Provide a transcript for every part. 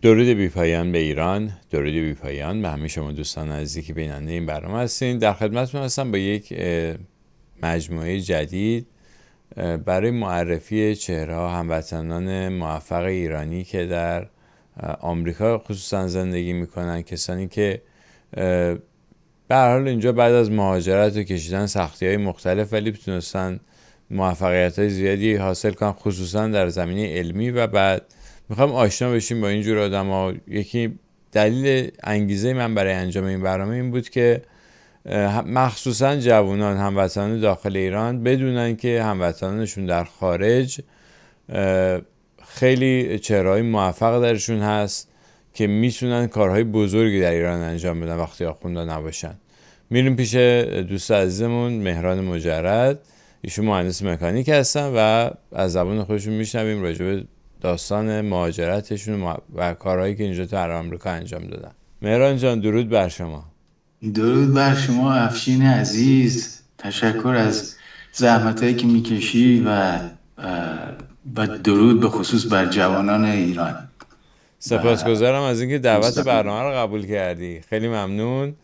درود بی‌پایان به ایران، درود بی‌پایان به همه شما دوستان عزیزی که بیننده این برنامه هستین. در خدمتتون هستم با یک مجموعه جدید برای معرفی چهره‌ها هموطنان موفق ایرانی که در آمریکا خصوصا زندگی میکنن، کسانی که به هر حال اینجا بعد از مهاجرت و کشیدن سختی‌های مختلف ولی تونستن موفقیت‌های زیادی حاصل کنن، خصوصا در زمینه علمی. و بعد میخوام آشنا بشیم با اینجور آدم‌ها. یکی دلیل انگیزه من برای انجام این برنامه این بود که مخصوصا جوانان هموطنان داخل ایران بدونن که هموطنانشون در خارج خیلی چهره‌های موفق درشون هست که میتونن کارهای بزرگی در ایران انجام بدن وقتی آخونده نباشن. میریم پیش دوست عزیزمون مهران مجرد. ایشون مهندس مکانیک هستن و از زبان خودشون میشنویم راجع به داستان مهاجرتشون و کارهایی که اینجا در آمریکا انجام دادن. مهران جان درود بر شما. درود بر شما افشین عزیز، تشکر از زحمتایی که میکشی و درود به خصوص بر جوانان ایران. سپاسگزارم از اینکه دعوت برنامه رو قبول کردی، خیلی ممنون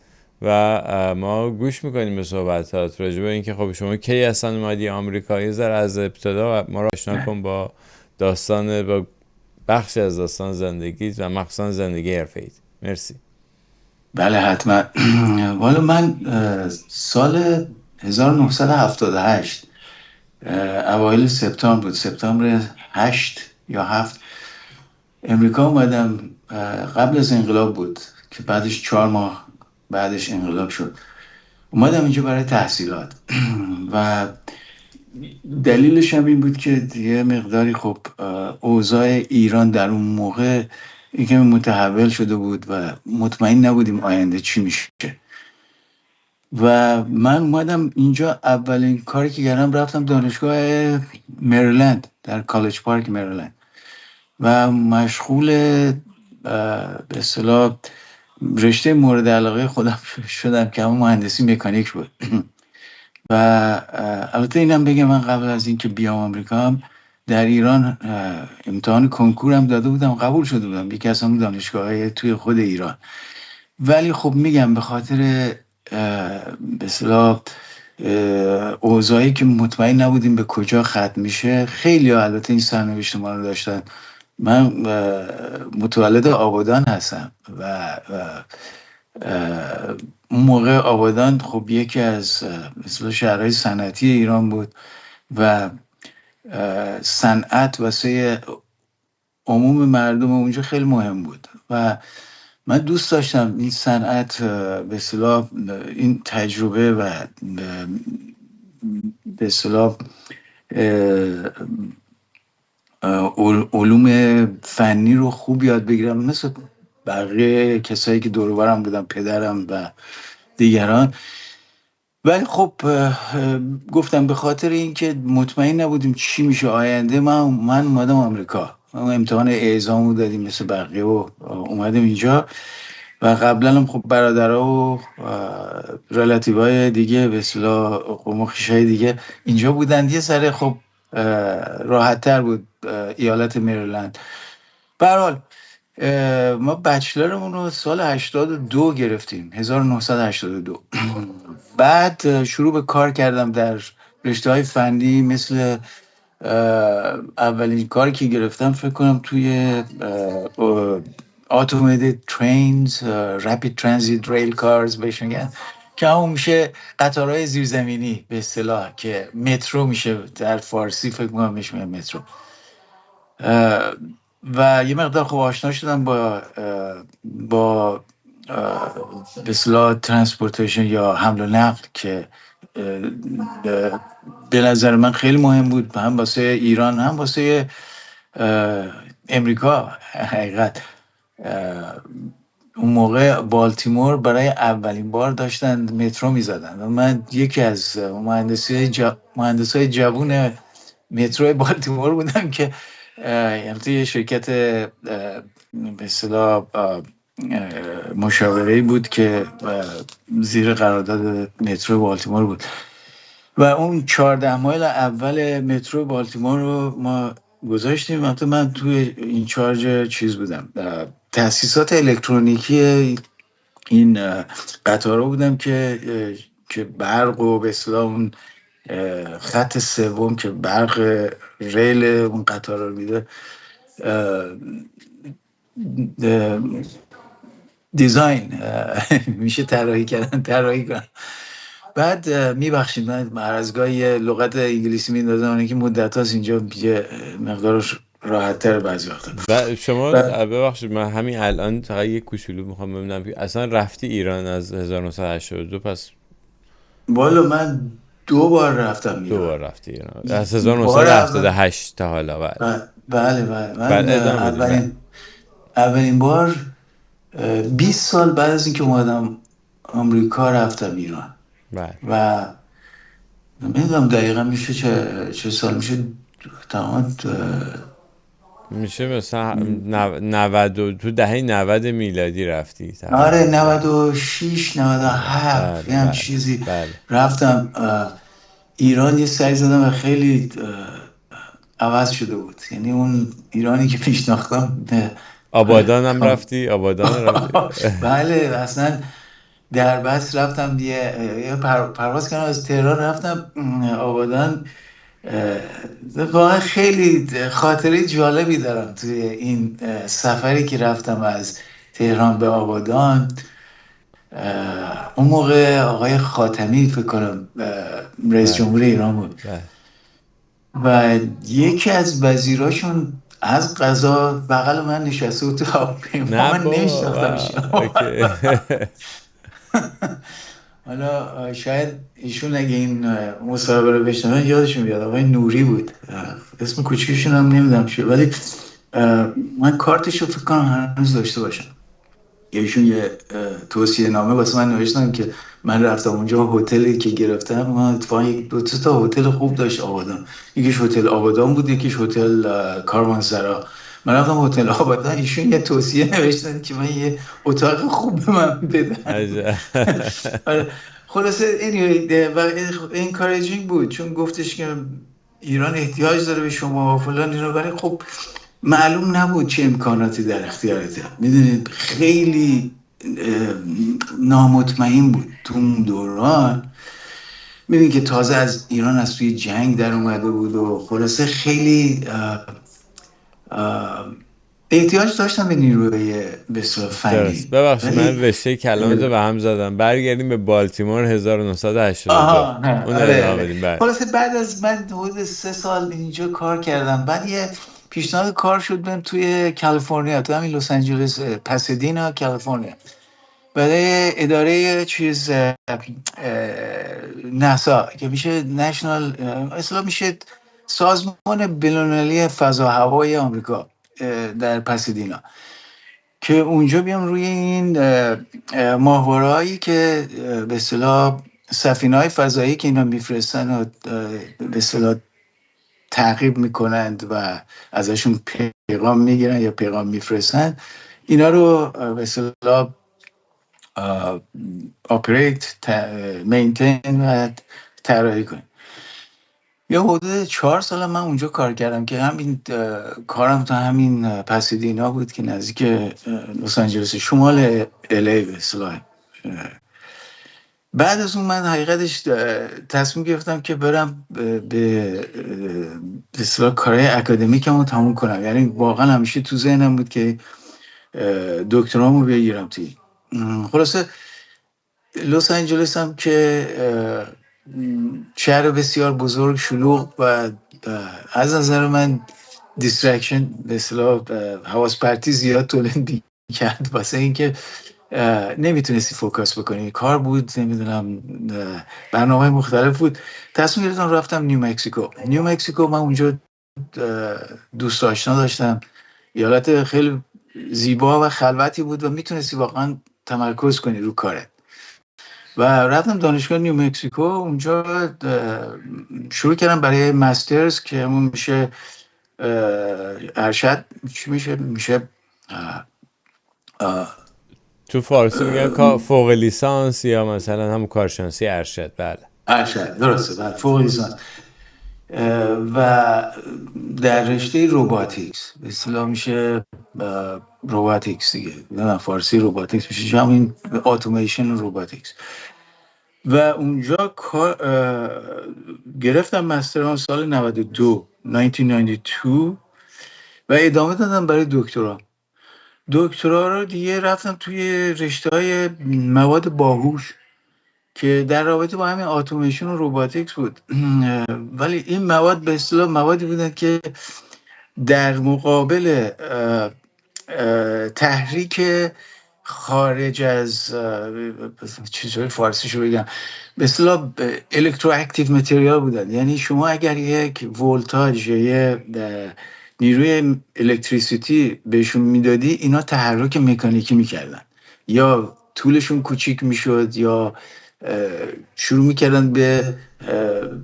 و ما گوش میکنیم به صحبتات راجع به اینکه خب شما کی اصلا اومدی آمریکا، یه ذره از ابتدا ما رو آشنا کن با داستان، با بخشی از داستان زندگیت و مخصوصا زندگی حرفه‌ایت. مرسی. بله حتما. والا من سال 1978 اوایل سپتامبر بود، سپتامبر 8 یا 7 امریکا اومدم. قبل از انقلاب بود که بعدش 4 ماه بعدش انقلاب شد. اومدم اینجا برای تحصیلات و دلیلش هم این بود که یه مقداری خب اوضاع ایران در اون موقع یکم متحول شده بود و مطمئن نبودیم آینده چی میشه و من اومدم اینجا. اولین کاری که کردم رفتم دانشگاه مریلند در کالج پارک مریلند و مشغول به اصطلاح رشته مورد علاقه خودم شدم که همون مهندسی مکانیک بود. و البته اینم بگم من قبل از اینکه بیام آمریکا هم در ایران امتحان کنکورم داده بودم، قبول شده بودم یکی از همون دانشگاه‌های توی خود ایران. ولی خب میگم به خاطر به اصطلاح اوضاعی که مطمئن نبودیم به کجا ختم میشه، خیلی البته این سرنوشت ما رو داشتن. من متولد آبادان هستم و اون موقع آبادان خب یکی از مثلا شهرهای صنعتی ایران بود و صنعت واسه عموم مردم اونجا خیلی مهم بود و من دوست داشتم این صنعت به اصطلاح این تجربه و به اصطلاح علوم فنی رو خوب یاد بگیرم مثل بقیه کسایی که دور و برم بودن، پدرم و دیگران. ولی خب گفتم به خاطر اینکه مطمئن نبودیم چی میشه آینده، من اومدم آمریکا. امتحان اعزامو دادیم مثل بقیه و اومدم اینجا و قبلا هم خب برادرها و رلاتیوهای دیگه به اصطلاح قوم و خویشای دیگه اینجا بودن. یه ذره خب راحت تر بود ایالت مریلند. به هر حال ما بچلرمون رو سال 82 گرفتیم، 1982. بعد شروع به کار کردم در رشته‌های فنی. مثل اولین کاری که گرفتم فکر کنم توی automated trains, rapid transit rail cars بهش میگن، که همون میشه قطارهای زیرزمینی به اصطلاح، که مترو میشه در فارسی فکر میکنم میشه مترو. و یه مقدار خوب آشنا شدم با به اصطلاح ترانسپورتیشن یا حمل و نقل که به نظر من خیلی مهم بود، هم واسه ایران هم واسه امریکا. حقیقت اون موقع بالتیمور برای اولین بار داشتن مترو میزدن و من یکی از مهندسای جوون مترو بالتیمور بودم که یه شرکت به اصطلاح مشاوره‌ای بود که زیر قرارداد مترو بالتیمور بود و اون 14 مایل اول مترو بالتیمور رو ما گذاشتیم. من توی این چارج چیز بودم، تأسیسات الکترونیکی این قطارها بودم که برق و به اصطلاح اون خط سوم که برق ریل اون قطار رو میده دیزاین میشه طراحی کنم. بعد میبخشید من هر از گاهی لغت انگلیسی میندازم، اون که مدت هاست اینجا یه مقدار راحت تر بعضی وقتا. و شما ببخشید من همین الان فقط یک کوچولو میخوام ببینم اصلا رفتی ایران از 1982؟ پس والا من 2 بار رفتم ایران. 2 بار رفتی ایران از 1978 تا حالا؟ بله. من اولین بار 20 سال بعد از اینکه اومدم آمریکا رفتم ایران. بله. و نمیدونم دقیقا میشه چه سال میشه، تمام میشه مثلا 90 تو دهه 90 میلادی رفتی؟ آره 96 97 یه هم چیزی. رفتم ایران یه سری زدم و خیلی عوض شده بود. یعنی اون ایرانی که پیشناختم. آبادان هم رفتی؟ آبادان رفتی؟ بله اصلا در بس رفتم یه پرواز کردم از تهران رفتم آبادان. واقعا خیلی خاطره جالبی دارم توی این سفری که رفتم از تهران به آبادان. اون موقع آقای خاتمی فکر کنم رئیس جمهور ایران بود و یکی از وزیراشون از قضا بغل من نشسته بود تو هواپیما. من نمیشناختمش. حالا شاید ایشون اگه این مصاحبه رو بشنون یادشون بیاد، آقای نوری بود، اسم کوچیکشون هم نمیدونم چیه، ولی من کارتش رو فکر کنم هنوز داشته باشم. ایشون یه توصیه نامه واسه من نوشتن که من رفتم اونجا، هتلی که گرفتم من اتفاقا 2 تا هتل خوب داشت آبادان، یکیش هتل آبادان بود یکیش هتل کاروانسرا. من رفتم هتل آبادان، ایشون یه توصیه نوشتن که من یه اتاق خوب به من بدن. خلاصه انکارجینگ بود، چون گفتش که ایران احتیاج داره به شما فلان اینا، ولی خب معلوم نبود چه امکاناتی در اختیارته. میدونید خیلی نامطمئن بود تو اون دوران. میدونید که تازه از ایران از توی جنگ در اومده بود و خلاصه خیلی احتیاج داشتم به نیروی بسیار فنی. ببخشید من رشته کلامتو به هم زدم. برگردیم به بالتیمور 1982. خلاصه بعد از من حدود 3 سال اینجا کار کردم، بعد یه پیشنهاد کار شد بهم توی کالیفرنیا، تو همین لس آنجلس پاسادینا کالیفرنیا، برای اداره چیز ناسا که میشه نشنال، اصلا میشه سازمان بین‌المللی فضا هوایی آمریکا در پاسادینا، که اونجا بیام روی این ماهواره‌هایی که به اصطلاح سفینه‌های فضایی که اینا میفرستن و به اصطلاح تعقیب میکنند و ازشون پیغام میگیرن یا پیغام میفرستن، اینا رو به اصطلاح اپریت، مینتین و طراحی کنیم. یه حدود 4 سال من اونجا کار کردم که همین کارم تا همین پاسادینا بود که نزدیک لس آنجلس، شمال الی به اصطلاح. بعد از اون من حقیقتش تصمیم گرفتم که برم به اصطلاح کارهای اکادمیکمو تموم کنم. یعنی واقعا همیشه تو ذهنم بود که دکترامو بگیرم توی. خلاصه لس آنجلس هم که شهر بسیار بزرگ، شلوغ و از نظر من دیسترکشن به اصطلاح حواس پرتی زیاد تولید کرد، واسه اینکه نمیتونستی فوکس بکنی. کار بود، نمیدونم برنامه مختلف بود. تصمیم گرفتم رفتم نیو مکسیکو. من اونجا دوست آشنا داشتم، ایالت خیلی زیبا و خلوتی بود و میتونستی واقعا تمرکز کنی رو کارت. و رفتم دانشگاه نیو مکسیکو، اونجا شروع کردم برای ماسترز که همون میشه ارشد، چی میشه تو فارسی میگن فوق لیسانس یا مثلا هم کارشناسی ارشد. بله ارشد، درسته، بله فوق لیسانس. و در رشته روباتیکس به اصطلاح میشه روباتیکس دیگه، نه فارسی روباتیکس میشه، همین اتوماسیون روباتیکس. و اونجا گرفتم مسترم سال 92 1992 و ادامه دادم برای دکترا. دکترا رو دیگه رفتم توی رشته‌های مواد باهوش که در رابطه با همین اتوماسیون و روباتیکس بود. ولی این مواد به اصطلاح موادی بودن که در مقابل تحریک خارج از چیزهای فارسیشو بگم، به اصطلاح الکترواکتیو متریال بودن. یعنی شما اگر یک ولتاژ یا یه نیروی الکتریسیتی بهشون میدادی، اینا تحرک مکانیکی میکردن، یا طولشون کوچیک میشد یا شروع میکردن به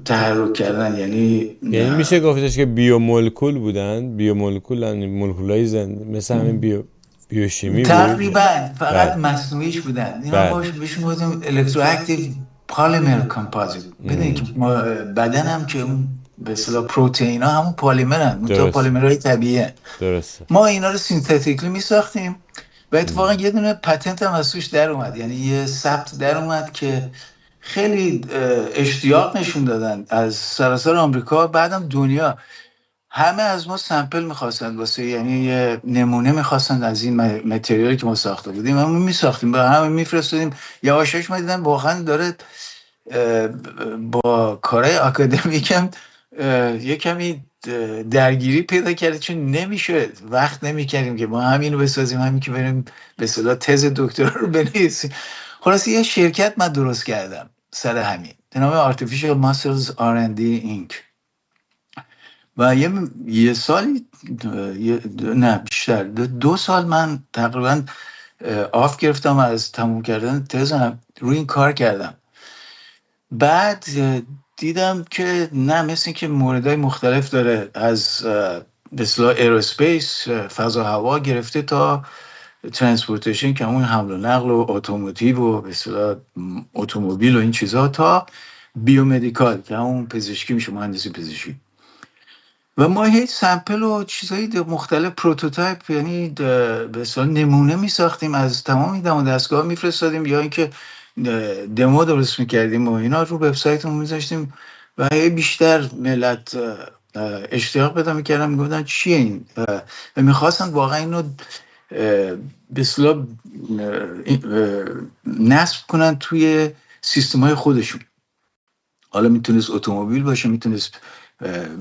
تحرک کردن. یعنی میشه گفتش که بیومولکول بودن، بیومولکول یعنی مولکولای زنده، مثل همین بیوشیمی بود تقریبا، فقط مصنوعیش بودن. اینا بهشون گفتیم الکترواکتیو پالیمر کامپوزیت. بدونید که بدن هم که به اصطلاح پروتئین ها همون پالیمرن، منتها پالیمرهای طبیعیه. درسته. ما اینا رو سینتتیکلی میساختیم و اتفاقا یه دونه پتنت هم از توش در اومد، یعنی یه ثبت در اومد که خیلی اشتیاق نشون دادن از سراسر آمریکا، بعدم دنیا. همه از ما سمپل میخواستن واسه، یعنی یه نمونه میخواستن از این متریالی که ما ساخته بودیم. ما میساختیم، با همه میفرستادیم. یواشاش ما دیدن واقعا داره با کارهای اکادمیکم یه کمی درگیری پیدا کرده، چون نمیشه، وقت نمیکردیم که ما همین رو بسازیم، همین که بریم به اصطلاح تز دکترا رو بنویسیم. خلاصی یه شرکت من درست کردم سر همین، به نام Artificial Muscles R&D Inc. و یه سالی نه بیشتر 2 سال من تقریبا آف گرفتم از تموم کردن تزم، روی این کار کردم. بعد دیدم که نه، مثل این که موردهای مختلف داره، از به اصطلاح ایروسپیس، فضا هوا گرفته تا ترانسپورتیشن که همون حمل و نقل و اتوماتیو و به اصطلاح اتومبیل و این چیزها، تا بیومدیکال که همون پزشکی میشه، مهندسی پزشکی. و ما هیچ سمپل و چیزهای مختلف، پروتوتایپ، یعنی به اصطلاح نمونه میساختیم، از تمام این دم دستگاه میفرستادیم، یا اینکه دمو درست میکردیم و اینا رو وبسایتمون میذاشتیم و بیشتر ملت اشتیاق پیدا میکردن، میگفتن چیه این، و میخواستن واقعا اینو به اصطلاح نصب کنن توی سیستم‌های خودشون. حالا میتونست اتومبیل باشه، میتونست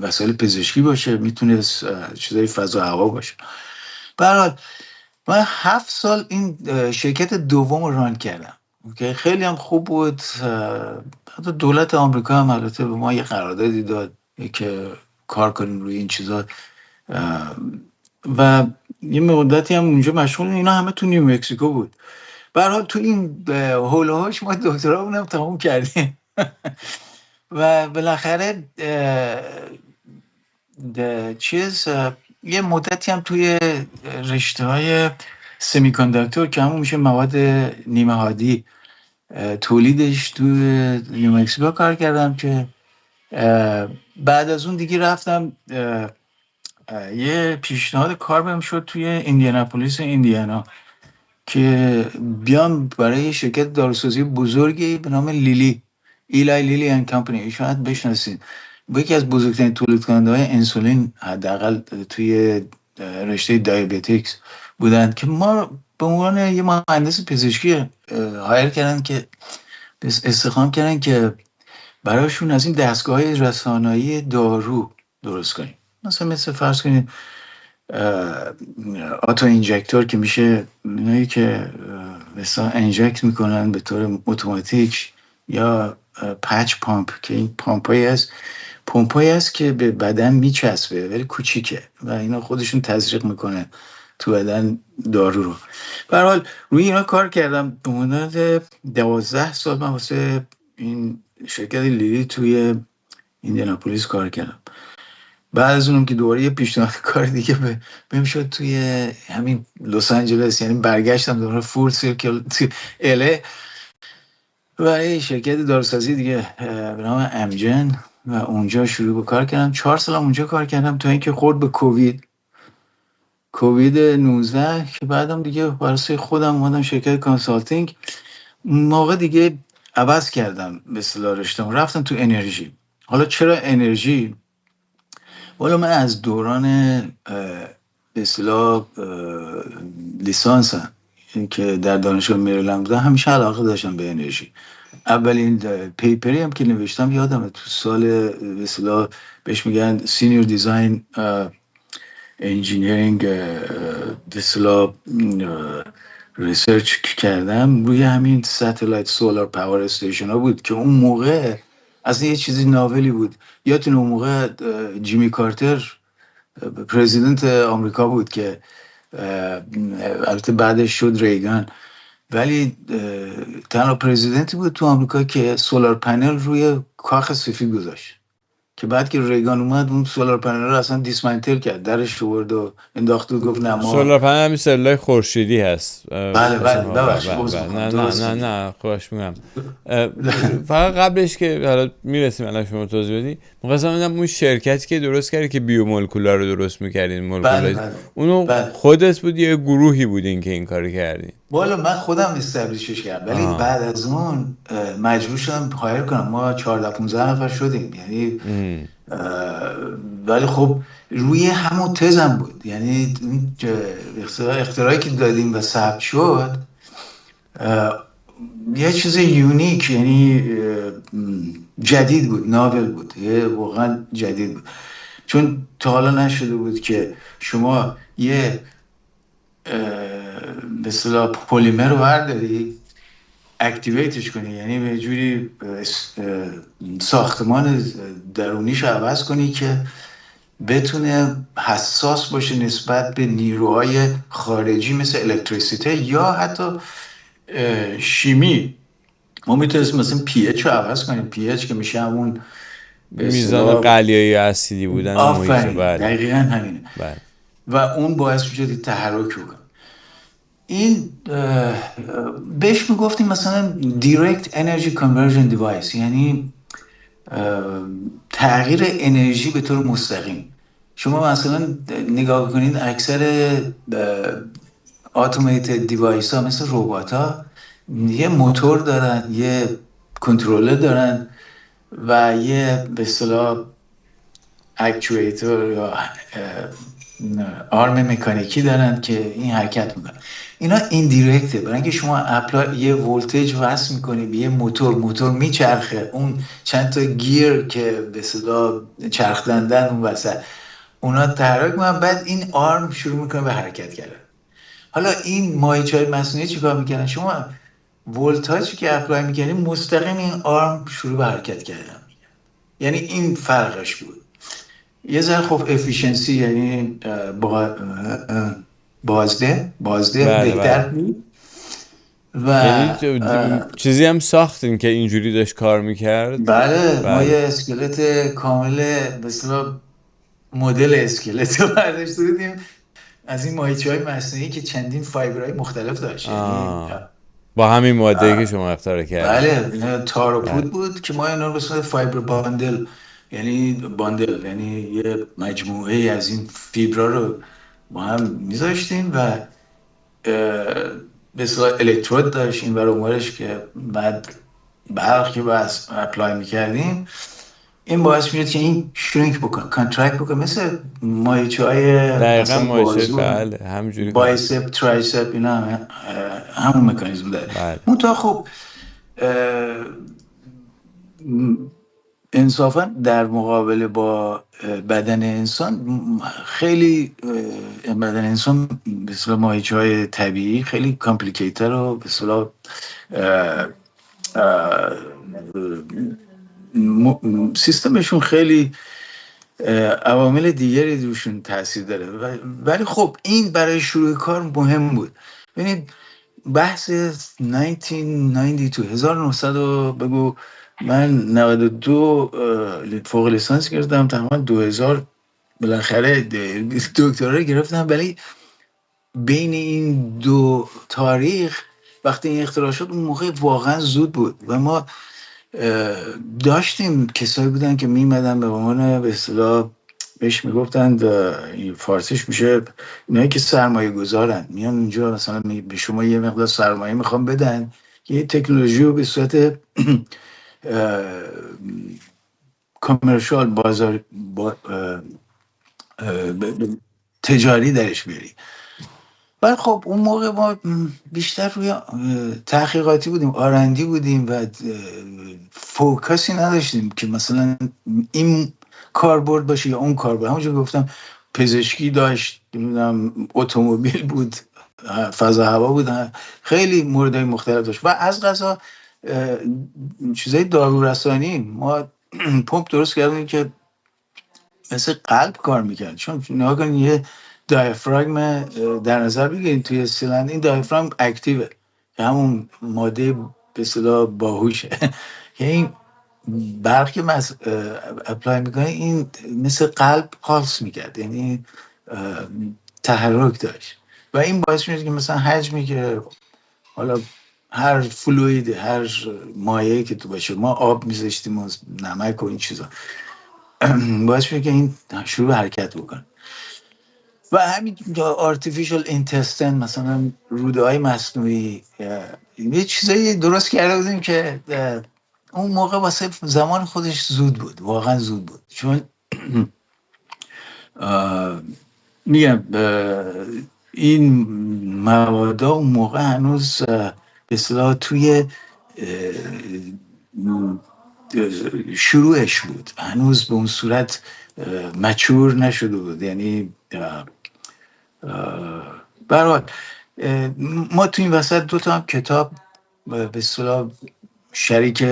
وسایل پزشکی باشه، میتونست چیزای فضا هوا باشه. به هر حال من 7 سال این شرکت دوم رو ران کردم که خیلی هم خوب بود. حتی دولت آمریکا هم البته به ما یه قراردادی داد که کار کنیم روی این چیزا و یه مدتی هم اونجا مشغول، اینا همه تو نیو مکزیکو بود. به هر حال تو این هول و هوش ما دکترامون هم تموم کردیم و بالاخره یه مدتی هم توی رشته‌های سمی کانداکتور که همون میشه مواد نیمه هادی، تولیدش تو نیو مکزیکو کار کردم. که بعد از اون دیگه رفتم یه پیشنهاد کار بهم شد توی ایندیاناپولیس ایندیانا که بیام برای شرکت داروسازی بزرگی به نام ایلای لیلی اند کمپانی. شاید بشناسید، یکی از بزرگترین تولید کننده های انسولین حداقل توی رشته دیابتیکس بودن، که ما به عنوان یه مهندس پزشکی هایر کردن، که استخدام کردن که برایشون از این دستگاه‌های رسانه‌ای دارو درست کنیم. مثل فرض کنید آتو اینجکتور که میشه اونایی که مثلا انجکت میکنن به طور اتوماتیک، یا پچ پامپ که این پمپایی هست که به بدن میچسبه ولی کوچیکه و اینا خودشون تزریق میکنه تو بدن دارو رو. به هر حال روی اینا کار کردم. به مدت 12 سال من واسه این شرکت لیلی توی ایندیاناپولیس کار کردم. بعد از اونم که دوباره یه پیشنهاد کار دیگه بهم شد توی همین لس آنجلس، یعنی برگشتم دوباره فول سیرکل تو اله برای شرکت داروسازی دیگه به نام امجن و اونجا شروع به کار کردم. 4 سال اونجا کار کردم تا اینکه خورد به کووید کووید 19 که بعدم دیگه واسه خودم اومدم شرکت کانسالتینگ. اون موقع دیگه عوض کردم به اصطلاح رشتم، رفتم تو انرژی. حالا چرا انرژی؟ والا من از دوران به اصطلاح لیسانسم که در دانشگاه مریلند بودم همیشه علاقه داشتم به انرژی. اولین پیپری هم که نوشتم یادمه تو سال به اصطلاح بهش میگن سینیور دیزاین انجینیرینگ، به اصطلاح ریسرچ کردم روی همین ساتلایت سولار پاور استیشن ها بود که اون موقع اصلا یه چیزی ناولی بود. یادتون اون موقع جیمی کارتر پرزیدنت آمریکا بود که البته بعدش شد ریگان، ولی تنها پرزیدنتی بود تو آمریکا که سولار پنل روی کاخ سفید گذاشت، که بعد که ریگان اومد اون سولار پنل رو اصلا دیسمنتل کرد، درش آورد و انداخت و گفت نه ما سولار پنل همین سلولای خورشیدی هست. بله ببخشید نه خواهش میگم. فقط قبلش که حالا میرسیم الان شما توضیح بدی، می‌خواستم ببینم اون شرکتی که درست کردی که بیومولکولا رو درست می‌کردین، مولکولای اونو خودت بود یا گروهی بودین که این کارو کردین؟ والا من خودم استبلیشش کردم، ولی بعد از اون مجبور شدم هایر کنم. ما 14 15 نفر شدیم، یعنی ولی خب روی همون تزم بود، یعنی اختراعی که دادیم و ثبت شد یه چیز یونیک، یعنی جدید بود، ناول بود، واقعا جدید بود، چون تا حالا نشده بود که شما یه به اصطلاح پلیمر رو برداری اکتیویتش کنی، یعنی به جوری ساختمان درونیش رو عوض کنی که بتونه حساس باشه نسبت به نیروهای خارجی مثل الکتریسیته یا حتی شیمی. ما میتونستیم مثلا پی اچ رو عوض کنیم، پی اچ که میشه همون میزان قلیایی اسیدی بودن محیط. دقیقاً همینه. و اون باعث میشه تحرک رو. این بهش میگفتیم مثلا Direct Energy Conversion Device، یعنی تغییر انرژی به طور مستقیم. شما مثلا نگاه کنید اکثر اتوماتد دیوایس ها مثل ربات ها یه موتور دارن، یه کنترلر دارن و یه به اصطلاح اکچویتور یا آرم مکانیکی دارن که این حرکت میکنن. اینا ایندایرکته، برای اینکه شما یه ولتیج وصل میکنی به یه موتور میچرخه، اون چند تا گیر که به اصطلاح چرخدندن اون وسط اونا تحرک میکنن، بعد این آرم شروع میکنه به حرکت کردن. حالا این ماهیچه‌های مصنوعی چیکار میکنن؟ شما ولتاژی که اپلای میکنی مستقیم این آرم شروع به حرکت کردن، یعنی این فرقش بود. یه ذره خب افیشنسی، یعنی بازده بهتر بود. و یعنی چیزی هم ساختین که اینجوری داشت کار میکرد؟ بله. ما یه اسکلت کامل مثلا مدل اسکلت رو برداشته بودیم از این ماهیچه‌های مصنوعی که چندین فایبرهای مختلف داشت، با همین ماده‌ای که شما اختراع کردید. بله تار و پود بود که ما اینا رو به صورت فایبر باندل، یعنی یه مجموعه از این فیبرها رو با هم میذاشتیم و به اصطلاح الکترود داشت این ور اونورش که بعد برق که باز اپلای میکردیم این باعث میشد که این شرینک بکنه، کانترکت بکنه، مثل ماهیچه‌های دقیقاً ماهیچه. بله همینجوری بایسپ ترایسپ اینا همون مکانیزم داره. منتها خب انصافا در مقابله با بدن انسان خیلی بدن انسان به اصطلاح ماهیچه‌های طبیعی خیلی کامپلیکیتر و به اصطلاح سیستمشون خیلی عوامل دیگری روشون تاثیر داره، ولی خب این برای شروع کار مهم بود. ببینید بحث 1992 بگو من 92 فوق لیسانس گرفتم، تقریبا 2000 بالاخره دکترا گرفتم، ولی بین این دو تاریخ وقتی این اختراع شد اون موقع واقعا زود بود و ما داشتیم کسایی بودن که میمدن به عنوان به اصطلاح بهش میگفتند این فارسیش میشه اینایی که سرمایه گذارن میان اونجا مثلا به شما یه مقدار سرمایه میخوام بدن یه تکنولوژی رو به صورت کامرشال بازار تجاری درش بیاری. ولی خب اون موقع ما بیشتر روی تحقیقاتی بودیم، آرندی بودیم و فوکسی نداشتیم که مثلا این کاربرد باشه یا اون کاربرد. همونجور گفتم پزشکی داشت، نمیدونم اتومبیل بود، فضا هوا بود، خیلی موردهای مختلف داشت. و از قضا چیزای دارورسانی ما پمپ درست کردیم که مثل قلب کار میکرد. چون نگاه کنید یه دایافراگم در نظر بگیرید توی سیلندر، این دایافراگم اکتیوه که همون ماده به اصطلاح باهوشه که این برق که اپلای میکنه این مثل قلب پالس میکرد، یعنی تحرک داشت و این باعث میشه که مثلا حجمی که حالا هر فلوید، هر مایعی که تو باشه، ما آب میذاشتیم و نمک و این چیزا، باعث میشه که این شروع به حرکت بکنه. و همین artificial intestine، مثلا روده های مصنوعی، یه چیزایی درست کرده بودیم که اون موقع واسه زمان خودش زود بود، واقعا زود بود. چون میگم این موادا اون موقع هنوز به اصطلاح توی شروعش بود، هنوز به اون صورت مچور نشده بود. یعنی برای ما تو این وسط دوتا هم کتاب به اصطلاح شریک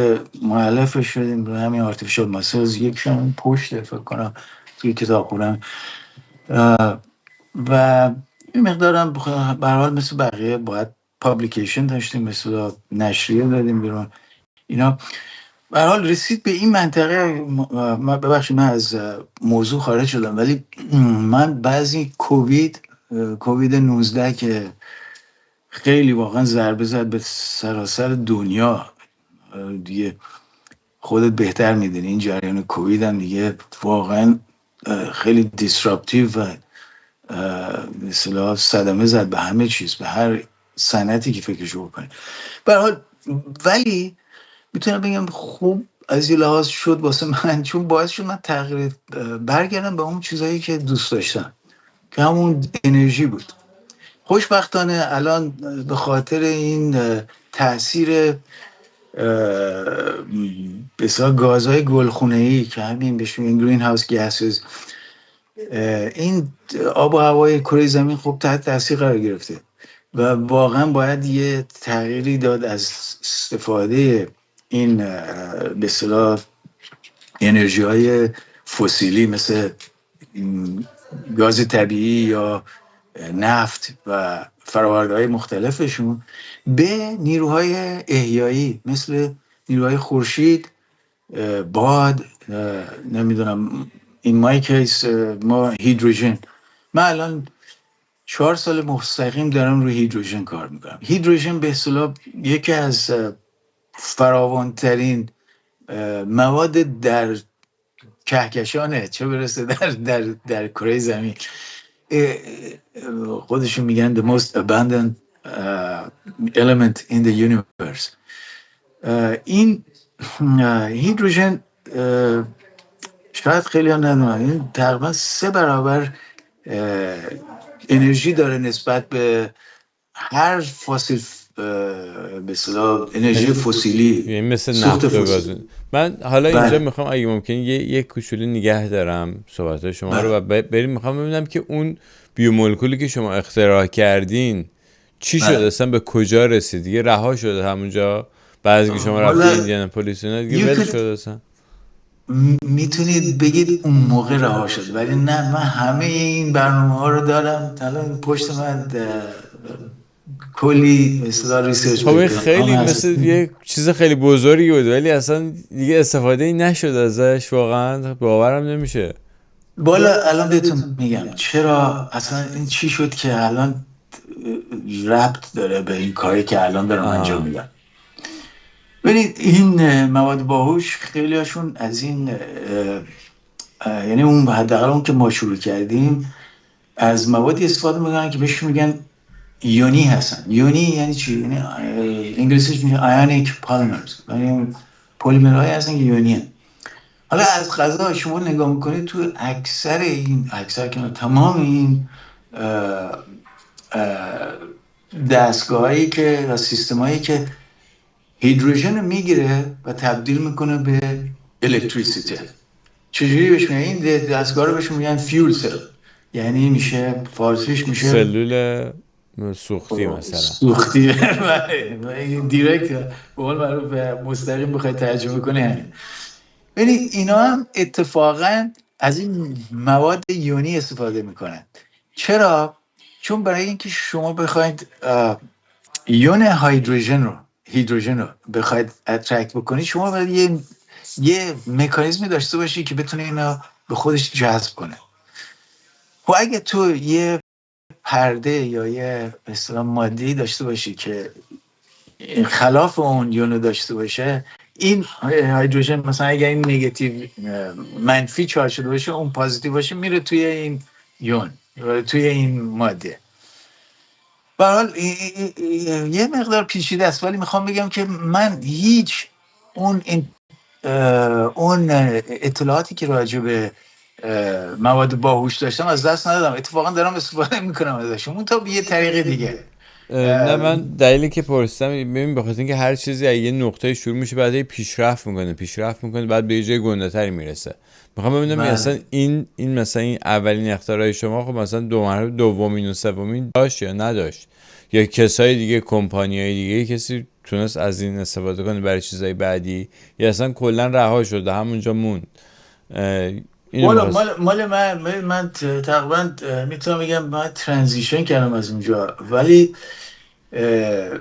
مؤلفش شدیم رو همین آرتیفیشال ماسلز. یکشون پشت فکر کنم توی کتاب خونم و این مقدارم به هر حال مثل بقیه باید پابلیکیشن داشتیم، مثل نشریه دادیم بیرون اینا. به هر حال رسید به این منطقه. ببخشید من از موضوع خارج شدم، ولی من بعضی کووید 19 که خیلی واقعا ضربه زد به سراسر دنیا، دیگه خودت بهتر میدونی این جریان کووید هم دیگه واقعا خیلی دیسراپتیو و مثلا صدمه زد به همه چیز، به هر صنعتی که فکرشو بکنی. به هر حال ولی میتونم بگم خوب از یه لحاظ شد واسه من، چون باعث شد من تغییر برگردم به اون چیزایی که دوست داشتم که همون انرژی بود. خوشبختانه الان به خاطر این تأثیر بسیار گازهای گلخونه‌ای که همین بهش میگن گرین هاوس گاسز، این آب و هوای کره زمین خوب تحت تاثیر قرار گرفته و واقعا باید یه تغییری داد از استفاده این به اصطلاح انرژی های فسیلی مثل گاز طبیعی یا نفت و فرآورده‌های مختلفشون به نیروهای احیایی مثل نیروهای خورشید، باد، نمیدونم این مای کیس ما هیدروژن. من الان 4 سال مستقیم دارم روی هیدروژن کار میکنم. هیدروژن به اصطلاح یکی از فراوانترین مواد در کهکشانه، چه برسه در کره زمین. خودشون میگن the most abundant element in the universe. این هیدروژن شاید خیلی ها ندونن این تقریبا 3 برابر انرژی داره نسبت به هر فسیل، به اصطلاح انرژی فسیلی، یعنی مثل نفت و گاز. من حالا اینجا میخوام اگه ممکن یه کوچولو نگه دارم صحبت شما رو و بریم میخوام ببینم که اون بیومولکولی که شما اختراع کردین چی شد، اصلا به کجا رسید؟ دیگه رها شد همونجا بعضی که شما رفتید ایندیاناپولیس اینا دیگه ول شد اصلا؟ میتونید بگید اون موقع رها شد، ولی نه، من همه این برنامه ها رو دارم الان پشت من کلی مثلا ریسرچ خب خیلی مثل یه چیز خیلی بزرگی بود ولی اصلا دیگه استفاده ای نشد ازش، واقعا باورم نمیشه. بالا الان بهتون میگم چرا اصلا این چی شد که الان ربط داره به این کاری که الان دارم انجام میدم. ببینید این مواد باهوش خیلی هاشون از این یعنی اون حداقل اون که ما شروع کردیم از موادی استفاده میکنن که بهش میگن یونی هستن. یونی یعنی چی؟ یعنی انگلیسیش میشه آیونیک پالیمرز، یعنی پلیمرهای هستن که یونی هستن. حالا از قضا شما نگاه میکنید تو اکثر که تمام این دستگاهایی که و سیستمایی که هیدروژن میگیره و تبدیل میکنه به الکتریسیته، چجوری بهش میگن؟ این دستگاه رو بهش میگن فیول سل، یعنی میشه فارسیش میشه سلول سوختی مثلا. سوختی. دیرکت به قول معروف مستقیم بخوای ترجمه کنی همین. ببینید اینا هم اتفاقا از این مواد یونی استفاده میکنن. چرا؟ چون برای اینکه شما بخواید یون هیدروژن رو بخواید اترکت بکنید، شما باید یه مکانیزمی داشته باشی که بتونه اینا به خودش جذب کنه. و اگه تو یه پرده یا یه مثلا ماده‌ای داشته باشی که خلاف اون یونو داشته باشه، این هیدروژن مثلا اگر این نگاتیو منفی چارج شده باشه، اون پوزیتیو باشه، میره توی این یون، توی این ماده. به هر حال یه مقدار پیچیده است، ولی میخوام بگم که من هیچ اون اطلاعاتی که راجع به مواد باهوش داشتم از دست ندادم. اتفاقا دارم استفاده میکنم ازشون، اون تا به یه طریق دیگه. نه، من دلیلی که پرسیدم ببین به خاطر اینکه هر چیزی از یه نقطه شروع میشه، بعد پیشرفت میکنه بعد به یه جای گنده‌تری میرسه. میخوام ببینم مثلا این مثلا این اولین اختراع شما خب مثلا دو مرحله دومین و سومین داشت یا نداشت، یا کسای دیگه، کمپانیای دیگه، کسی تونست از این استفاده کنه برای چیزای بعدی، یا اصلا کلا رها شده همونجا موند؟ مال من تقریبا میتونم بگم من ترانزیشن کردم از اونجا، ولی به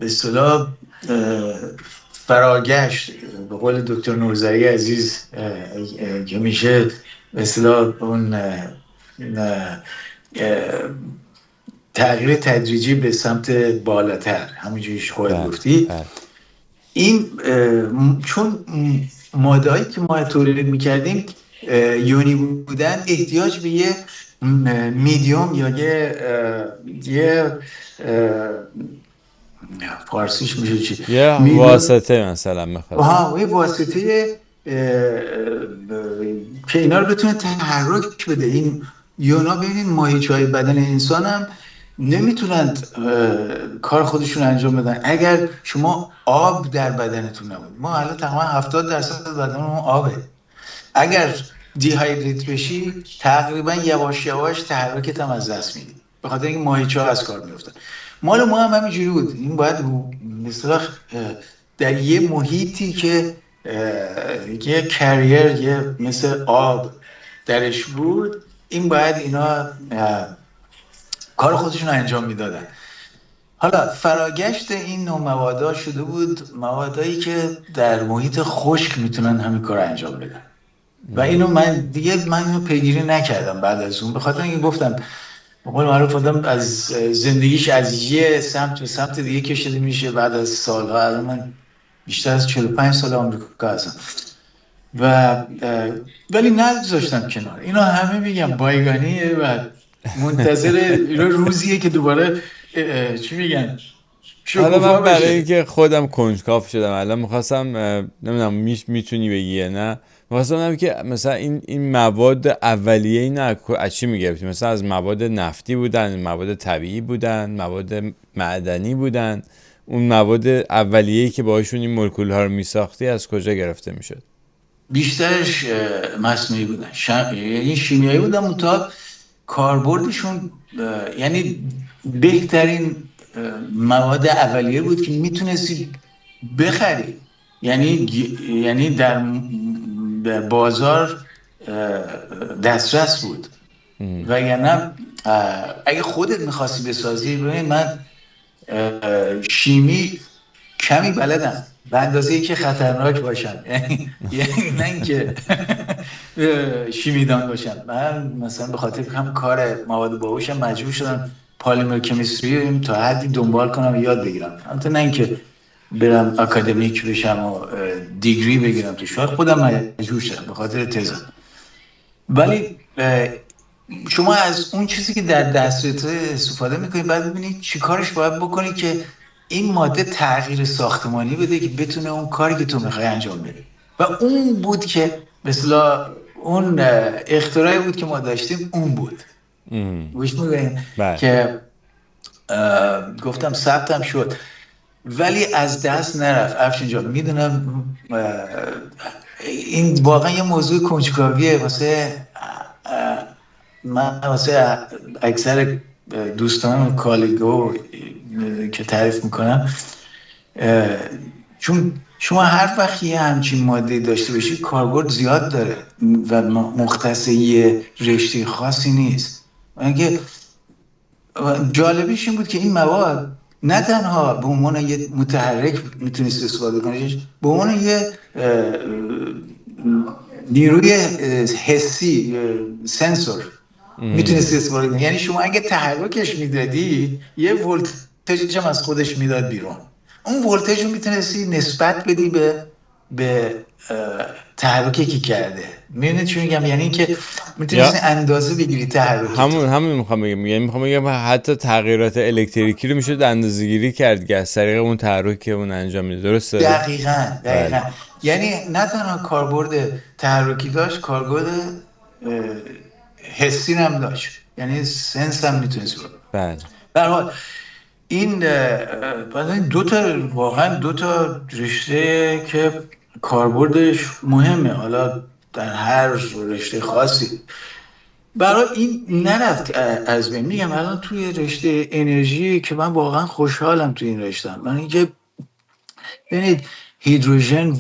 اصطلاح فراگشت به قول دکتر نوزری عزیز که میشه به اصطلاح اون تغییر تدریجی به سمت بالاتر، همونجوریش خودت گفتی. این چون ماده‌ای که ما تولید میکردیم یونی بودن، احتیاج به یه میدیوم یا یه فارسیش میشه چی؟ یه واسطه مثلا میخواد. یه واسطه که اینا رو بتونه تحرک بده. این یونا ببینید ماهیچه‌های بدن انسان هم نمیتونند کار خودشون انجام بدن اگر شما آب در بدنتون نبود. ما الان تقریبا 70% بدنمون آبه. اگر دیهایدریت بشی تقریبا یواش یواش تحرکت هم از دست میدی، به خاطر اینکه ماهیچه‌ها از کار میافتن. مال ما هم همینجوری بود. این باید مثلا در یه محیطی که یه کریر یه مثل آب درش بود، این باید اینا کار خودشون رو انجام میدادن. حالا فراگشت این نوع موادها شده بود موادهایی که در محیط خشک میتونن همین کار رو انجام بدن و اینو من اینو پیگیری نکردم بعد از اون، به خاطر اینکه گفتم به قول معروف آدم از زندگیش از یه سمت به سمت دیگه کشیده میشه بعد از سالها. الان من بیشتر از 45 سال آمریکا هستم و ولی نگذاشتم کنار. اینا همه میگم بایگانیه و منتظر روزیه که دوباره چی میگن. حالا من برای اینکه خودم کنجکاو شدم الان میخواستم نمیدونم میتونی بگی یا نه، میخواستم بگم که مثلا این مواد اولیه اینا از چی میگرفتیم؟ مثلا از مواد نفتی بودن، مواد طبیعی بودن، مواد معدنی بودن؟ اون مواد اولیه‌ای که باهاشون این مولکول ها رو میساختی از کجا گرفته میشد؟ بیشترش مصنوعی بودن، یعنی شیمیایی بودن، منتها کاربردشون یعنی بهترین مواد اولیه بود که میتونستی بخری، یعنی در بازار دسترس بود. وگرنه اگه خودت میخواستی بسازی، ببین من شیمی کمی بلدم به اندازه‌ای که خطرناک باشم، یعنی نه اینکه شیمیدان باشم. من مثلا به خاطر هم کار مواد باهوشم مجبور شدم پلیمر کمیستری تا حدی دنبال کنم و یاد بگیرم، البته نه اینکه برم اکادمیک بشم و دیگری بگیرم تو. شاید خودم مجبور شدم به خاطر تزم. ولی شما از اون چیزی که در دسترس استفاده میکنید، بعد ببینید چی کارش باید بکنید که این ماده تغییر ساختمانی بده که بتونه اون کاری که تو میخوای انجام بده. و اون بود که مثلا اون اختراعی بود که ما داشتیم، اون بود. گوش میکنید بله. که گفتم ثبتم شد ولی از دست نرفت. افشین جان میدونم این واقعا یه موضوع کنجکاویه من واسه اکثر دوستان کالگو که تعریف میکنم، چون شما هر وقت یه همچین ماده داشته باشید کاربرد زیاد داره و مختص یه رشته خاصی نیست. اینکه جالبیش این بود که این مواد نه تنها به عنوان یه متحرک میتونست استفاده کنیش، به عنوان یه نیروی حسی، سنسور میتونست استفاده کنی. یعنی شما اگه تحرکش میدادی یه ولتج هم از خودش میداد بیرون. اون ولتج رو میتونستی نسبت بدی به تحرکی که کرده. میدونید چی میگم؟ یعنی اینکه میتونستی اندازه بگیری تحرک. همون میخوام بگم، یعنی میخوام بگم حتی تغییرات الکتریکی رو میشد اندازه‌گیری کرد از طریق اون تحرکی که اون انجام میده. درسته؟ دقیقاً. یعنی نه تنها کاربرد تحرکی داشت، کاربرد حسی هم داشت، یعنی سنس هم میتونست بود. بله. به هر حال این واقعا دو تا رشته که کاربردش مهمه، حالا در هر رشته خاصی. برای این نرفت از بین. میگم الان توی رشته انرژی که من واقعا خوشحالم توی این رشته، من اینکه ببینید هیدروژن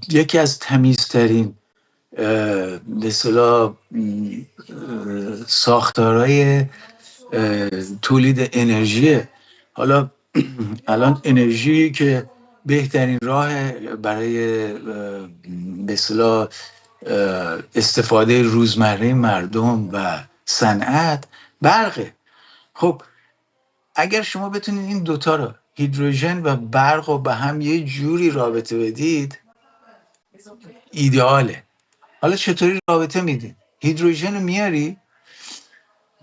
یکی از تمیزترین به اصطلاح ساختارهای تولید انرژیه. حالا الان انرژی که بهترین راه برای به اصطلاح استفاده روزمره مردم و صنعت برقه. خب اگر شما بتونید این دوتا رو، هیدروژن و برق رو به هم یه جوری رابطه بدید، ایدئاله. حالا چطوری رابطه میدید؟ هیدروژن رو میاری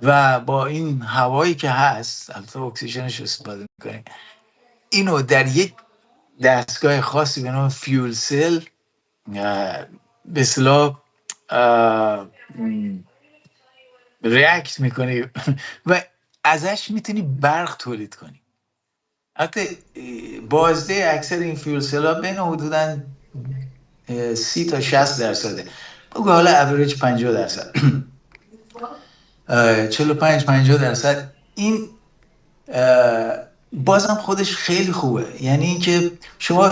و با این هوایی که هست، البته اکسیژنش استفاده میکنی، اینو در یک دستگاه خاصی به نام فیول سل به اصطلاح ریاکت میکنی و ازش میتونی برق تولید کنی. البته بازده اکثر این فیول سل ها بین حدوداً 30 تا 60%. بگو حالا اوریج 50%. 45-50%. این بازم خودش خیلی خوبه. یعنی اینکه شما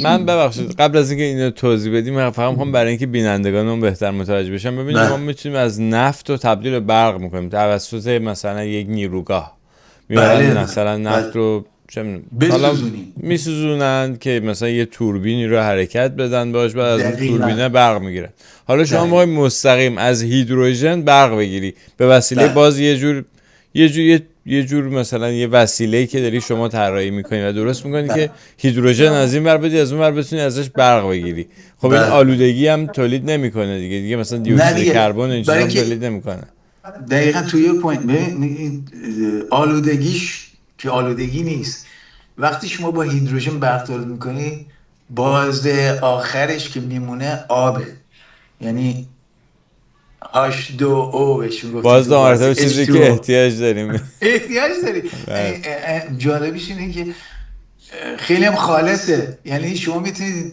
من ببخشید قبل از اینکه اینو توضیح بدیم، من فقط میخوام برای اینکه بینندگانمون بهتر متوجه بشن، ببینید ما میتونیم از نفت رو تبدیل به برق میکنیم توسط مثلا یک نیروگاه. میبرن مثلا نفت رو حالا میسوزونن که مثلا یه توربینی رو حرکت بدن باش، بعد از اون توربینه برق میگیرن. حالا شما میخوای مستقیم از هیدروژن برق بگیری به وسیله باز یه جور مثلا یه وسیله‌ای که داری شما طراحی میکنی و درست میکنی که هیدروژن از این ور بدی از اون ور بتونی ازش برق بگیری. خب این آلودگی هم تولید نمیکنه دیگه مثلا دی اکسید کربن این چیزا تولید نمیکنه. دقیقاً توی پوینت. ببین آلودگیش که آلودگی نیست. وقتی شما با هیدروژن برق تولید میکنی، بازده آخرش که میمونه آبه. یعنی H2O بهش میگفتیم. باز مرتبه چیزی که احتیاج داریم. جالبیش اینه که خیلی هم خالصه. یعنی شما میتونید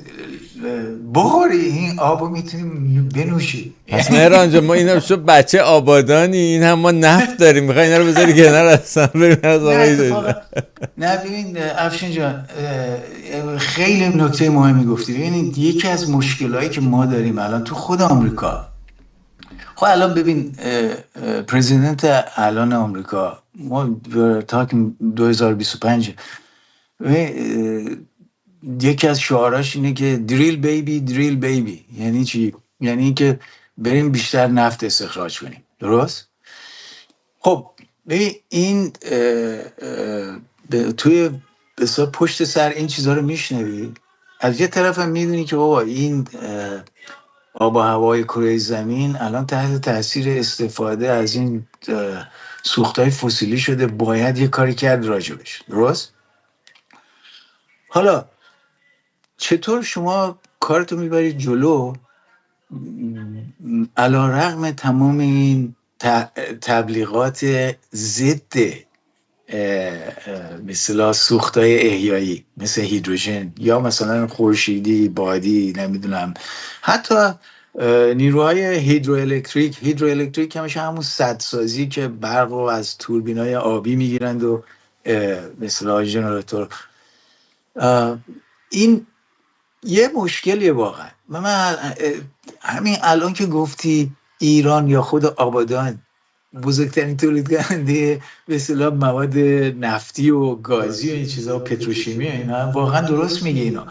بخوری این آبو، میتونید بنوشی. پس مهران جان ما اینا شو بچه آبادانی، این هم ما نفت داریم، میخوای اینا رو بذاری کنار اصلا بریم از آقای نه ببین افشین جان، خیلی نکته مهمی گفتی. ببینید یکی از مشکلایی که ما داریم الان تو خود آمریکا، خب الان ببین پرزیدنت الان آمریکا، ما تاکیم 2025، یکی از شعاراش اینه که دریل بیبی دریل بیبی. یعنی چی؟ یعنی که بریم بیشتر نفت استخراج کنیم. درست؟ خب ببین این توی بسیار پشت سر این چیزها رو میشنوی، از یه طرف هم میدونی که بابا این آب و هوای کره زمین الان تحت تاثیر استفاده از این سوختهای فسیلی شده، باید یه کاری کرد راجبش. درست؟ حالا چطور شما کارتو میبرید جلو علی رغم تمام این تبلیغات ضد مثلا سوختای احیایی مثل هیدروژن یا مثلا خورشیدی، بادی، نمیدونم حتی نیروهای هیدروالکتریک همیشه همون سدسازی که برق رو از توربینای آبی میگیرند و مثلا ژنراتور. این یه مشکلیه واقعا. من همین الان که گفتی ایران یا خود آبادان بزرگترین تولید کننده به اصطلاح مواد نفتی و گازی و این چیزا و پتروشیمی و اینا، واقعا درست میگه اینا.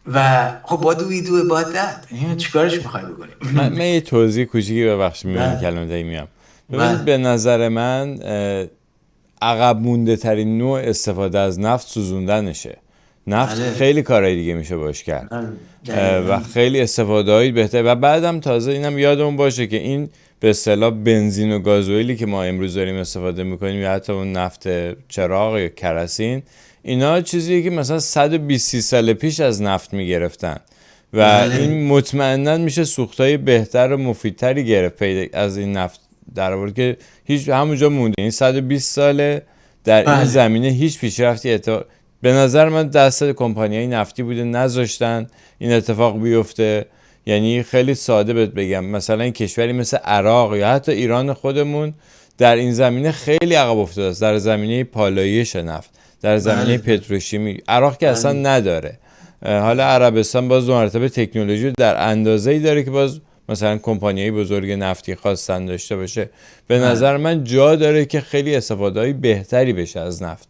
و خب با دوی با دد این چیکارش میخوای بکنی؟ من یه توضیح کوچیکی ببخشید میون کلمه دایی میام. ببینید به نظر من عقب مونده ترین نوع استفاده از نفت سوزوندنشه. نفت خیلی کارهای دیگه میشه باش کرد و خیلی استفاده هایی بهتر. و بعدم تازه اینم یادمون باشه که این به اصطلاح بنزین و گازوئیلی که ما امروز داریم استفاده میکنیم یا حتی اون نفت چراغ یا کراسین، اینا چیزیه که مثلا 120 سال پیش از نفت میگرفتن و این مطمئنا میشه سوختای بهتر و مفیدتری گرفت پیدا از این نفت در آورد که هیچ همونجا مونده. این 120 ساله در این زمینه هیچ پیشرفتی به نظر من دست کمپانیای نفتی بوده نذاشتن این اتفاق بیفته. یعنی خیلی ساده بهت بگم، مثلا این کشوری مثل عراق یا حتی ایران خودمون در این زمینه خیلی عقب افتاده است، در زمینه پالایش نفت، در زمینه پتروشیمی. عراق که اصلا نداره. حالا عربستان باز دو مرتبه تکنولوژی در اندازه‌ای داره که باز مثلا کمپانیای بزرگ نفتی خواستن داشته باشه. به نظر من جا داره که خیلی استفاده‌ای بهتری بشه از نفت.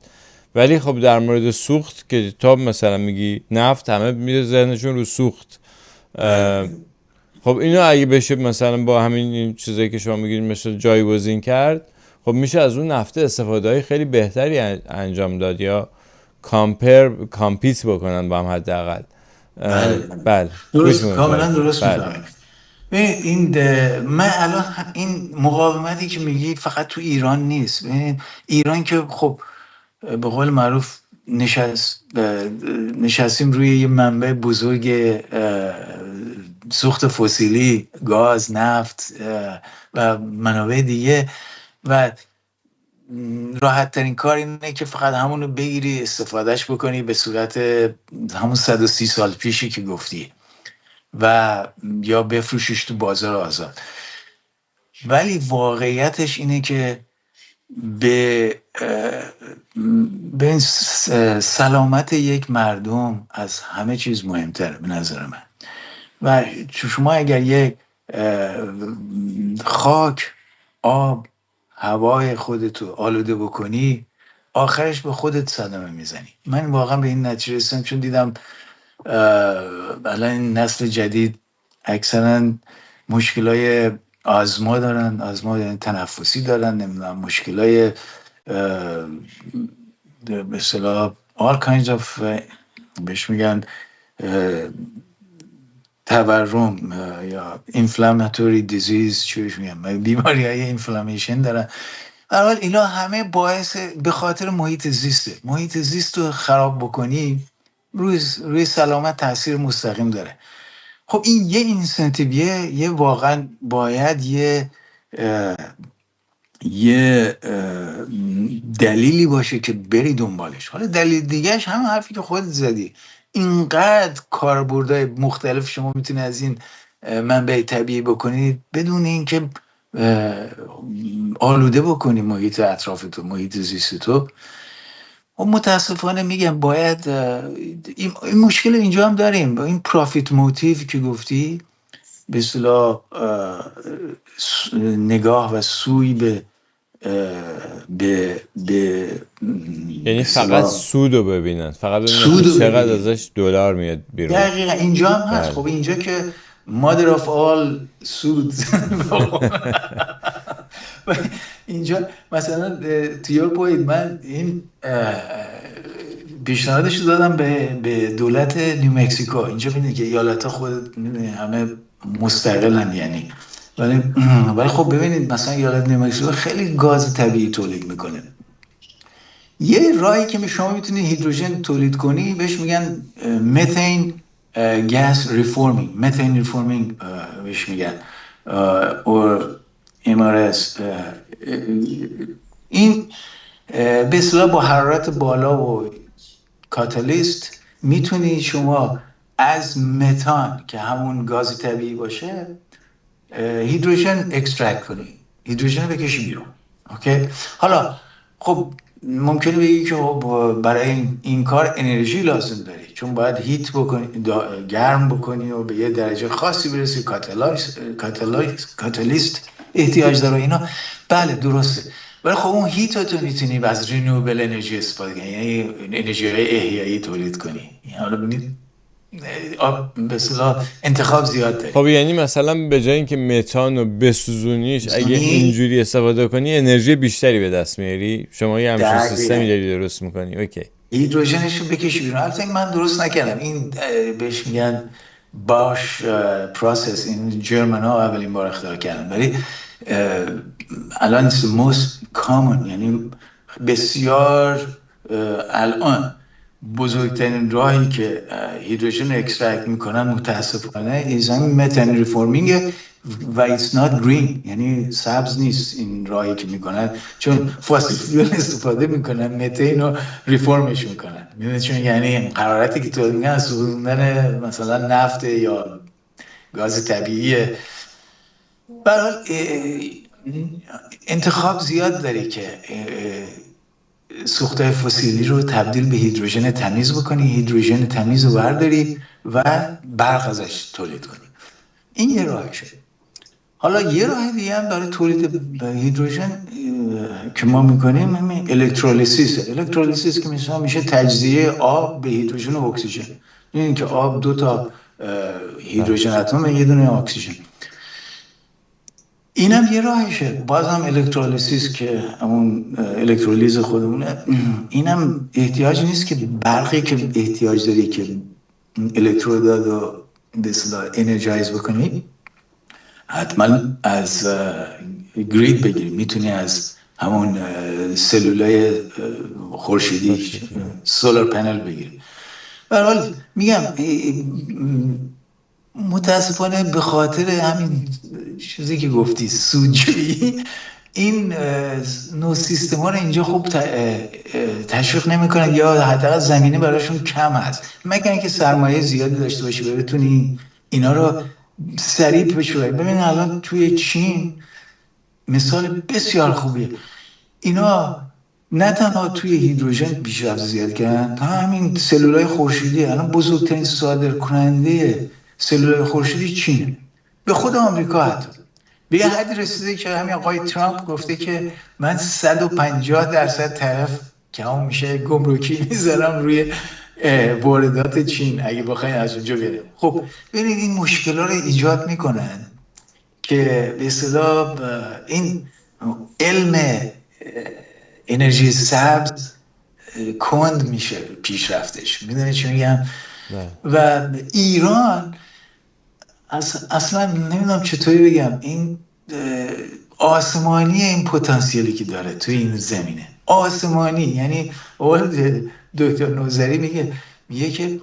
ولی خب در مورد سوخت که تا مثلا میگی نفت، همه میره ذهنشون رو سوخت. خب اینو اگه بشه مثلا با همین این چیزایی که شما میگید مثلا جایگزین کرد، خب میشه از اون نفت استفاده‌های خیلی بهتری انجام داد یا کامپیت بکنن با هم حداقل. بله درست، کاملا درست میفهمید. این من الان این مقاومتی که میگی فقط تو ایران نیست. ایران که خب به قول معروف نشستیم روی یه منبع بزرگ سوخت فسیلی، گاز، نفت و منابع دیگه و راحت ترین کار اینه که فقط همونو بگیری استفادهش بکنی به صورت همون 130 سال پیشی که گفتی و یا بفروشیش تو بازار آزاد. ولی واقعیتش اینه که به سلامت یک مردم از همه چیز مهمتره به نظر من. و شما اگر یک خاک، آب، هوای خودتو آلوده بکنی، آخرش به خودت صدمه میزنی. من واقعا به این نتیجه رسیدم چون دیدم الان نسل جدید اکثرا مشکلای آزما دارن، آزما تنفسی دارن، نمیدونم مشکلای به اصطلاح all kinds of بهش میگن تورم یا inflammatory disease، چیش میگن بیماری های اینفلامیشن دارن. اول اینا همه باعث به خاطر محیط زیسته. محیط زیست رو خراب بکنی روی سلامت تاثیر مستقیم داره. خب این یه اینسنتیویه، یه واقعا باید یه دلیلی باشه که بری دنبالش. حالا دلیل دیگهش همه حرفی که خودت زدی، اینقدر کاربردهای مختلف شما میتونی از این منبع طبیعی بکنید بدون اینکه آلوده بکنی محیط اطرافتو، محیط زیستتو. و متاسفانه میگم باید این مشکل اینجا هم داریم با این پرافیت موتیو که گفتی، به اصطلاح نگاه و سوی به یعنی فقط سودو ببینن، فقط چقدر ازش دلار میاد بیرون. دقیقا اینجا هم هست. خب اینجا که mother of all سود اینجا مثلا to your point من این پیشنهادش دادم به دولت نیو مکزیکو. اینجا میدونی که ایالت‌ها خود میدونی همه مستقلن یعنی. ولی خب ببینید مثلا ایالات مکزیکو خیلی گاز طبیعی تولید میکنه. یه راهی که شما میتونید هیدروژن تولید کنی بهش میگن متین گاز ریفورمینگ، متین ریفورمینگ بهش میگن or MRS. این به اصطلاح با حرارت بالا و کاتالیست میتونی شما از متان که همون گاز طبیعی باشه هیدروژن اکسترکت کنی، هیدروژن بکشی بیرون. اوکی. حالا خب ممکنه بگی که برای این کار انرژی لازم داری، چون باید هیت بکنی، گرم بکنی و به یه درجه خاصی برسی، کاتالیست احتیاج داره اینا. بله درسته، ولی خب اون هیت رو تو میتونی از رینیوبل انرژی استفاده کنی، یعنی انرژی احیایی تولید کنی. حالا ببینید به اصطلاح انتخاب زیاد داری. خب یعنی مثلا به جای اینکه متان رو بسوزونیش اگه اینجوری استفاده کنی انرژی بیشتری به دست میاری، شما یه همچین سیستمی داری درست میکنی. اوکی. هیدروژنش رو بکشی بیرون. البته من درست نکردم، این بهش میگن باش پروسس، این جرمن ها اولین بار اختراع کردن، ولی الان it's the most common، یعنی بسیار الان بزرگترین راهی که هیدروژن رو اکسترکت میکنن متاسفانه ایزان متن ریفورمینگ و it's not green، یعنی سبز نیست این راهی که میکنن، چون فاسیل فیول استفاده میکنن، متن رو ریفورمش میکنن. میدونید چون یعنی حرارتی که تولید میکنن از سوزوندن مثلا نفت یا گاز طبیعیه. برحال انتخاب زیاد داری که سوختهای فسیلی رو تبدیل به هیدروژن تمیز بکنی، هیدروژن تمیز رو برداری و برق ازش تولید کنی. این یه راهشه. حالا یه راه دیگه هم برای تولید هیدروژن که ما میکنیم همین الکترولیسیس. الکترولیسیس که مثلا میشه تجزیه آب به هیدروژن و اکسیژن. این که آب 2 هیدروژن اتم یه دونه اکسیژن. اینم یه راهشه. بازم الکترولیسیس که همون الکترولیز خودمونه، اینم احتیاج نیست که برقی که احتیاج داری که الکترودات رو به اصطلاح انرژایز بکنی حتما از گرید بگیری، میتونی از همون سلولای خورشیدی سولار پنل بگیری. به هر حال میگم متاسفانه به خاطر همین چیزی که گفتی سودجویی، این نوع سیستم ها رو اینجا خوب تشویق نمیکنن یا حداقل زمینه براشون کم هست، مگر اینکه سرمایه زیادی داشته باشی بتونی اینا رو سریع بشوری. ببین الان توی چین مثال بسیار خوبیه، اینا نه تنها توی هیدروژن پیشرفت زیاد کردن، تا همین سلولای خورشیدی الان بزرگترین صادرکننده سلولای خورشیدی چینه، به خود آمریکا حتی. به یه حدی رسیده که همین آقای ترامپ گفته که من 150% طرف که هم میشه گمرکی میذارم روی واردات چین اگه بخواین از اونجا بیاریم. خب ببینید این مشکلات رو ایجاد میکنن که به اصطلاح این علم انرژی سبز کند میشه پیشرفتش. میدونید چی میگم؟ و ایران اصلا نمیدونم چطوری بگم، این آسمانی این پتانسیلی که داره توی این زمینه، آسمانی. یعنی اول دکتر نوذری میگه که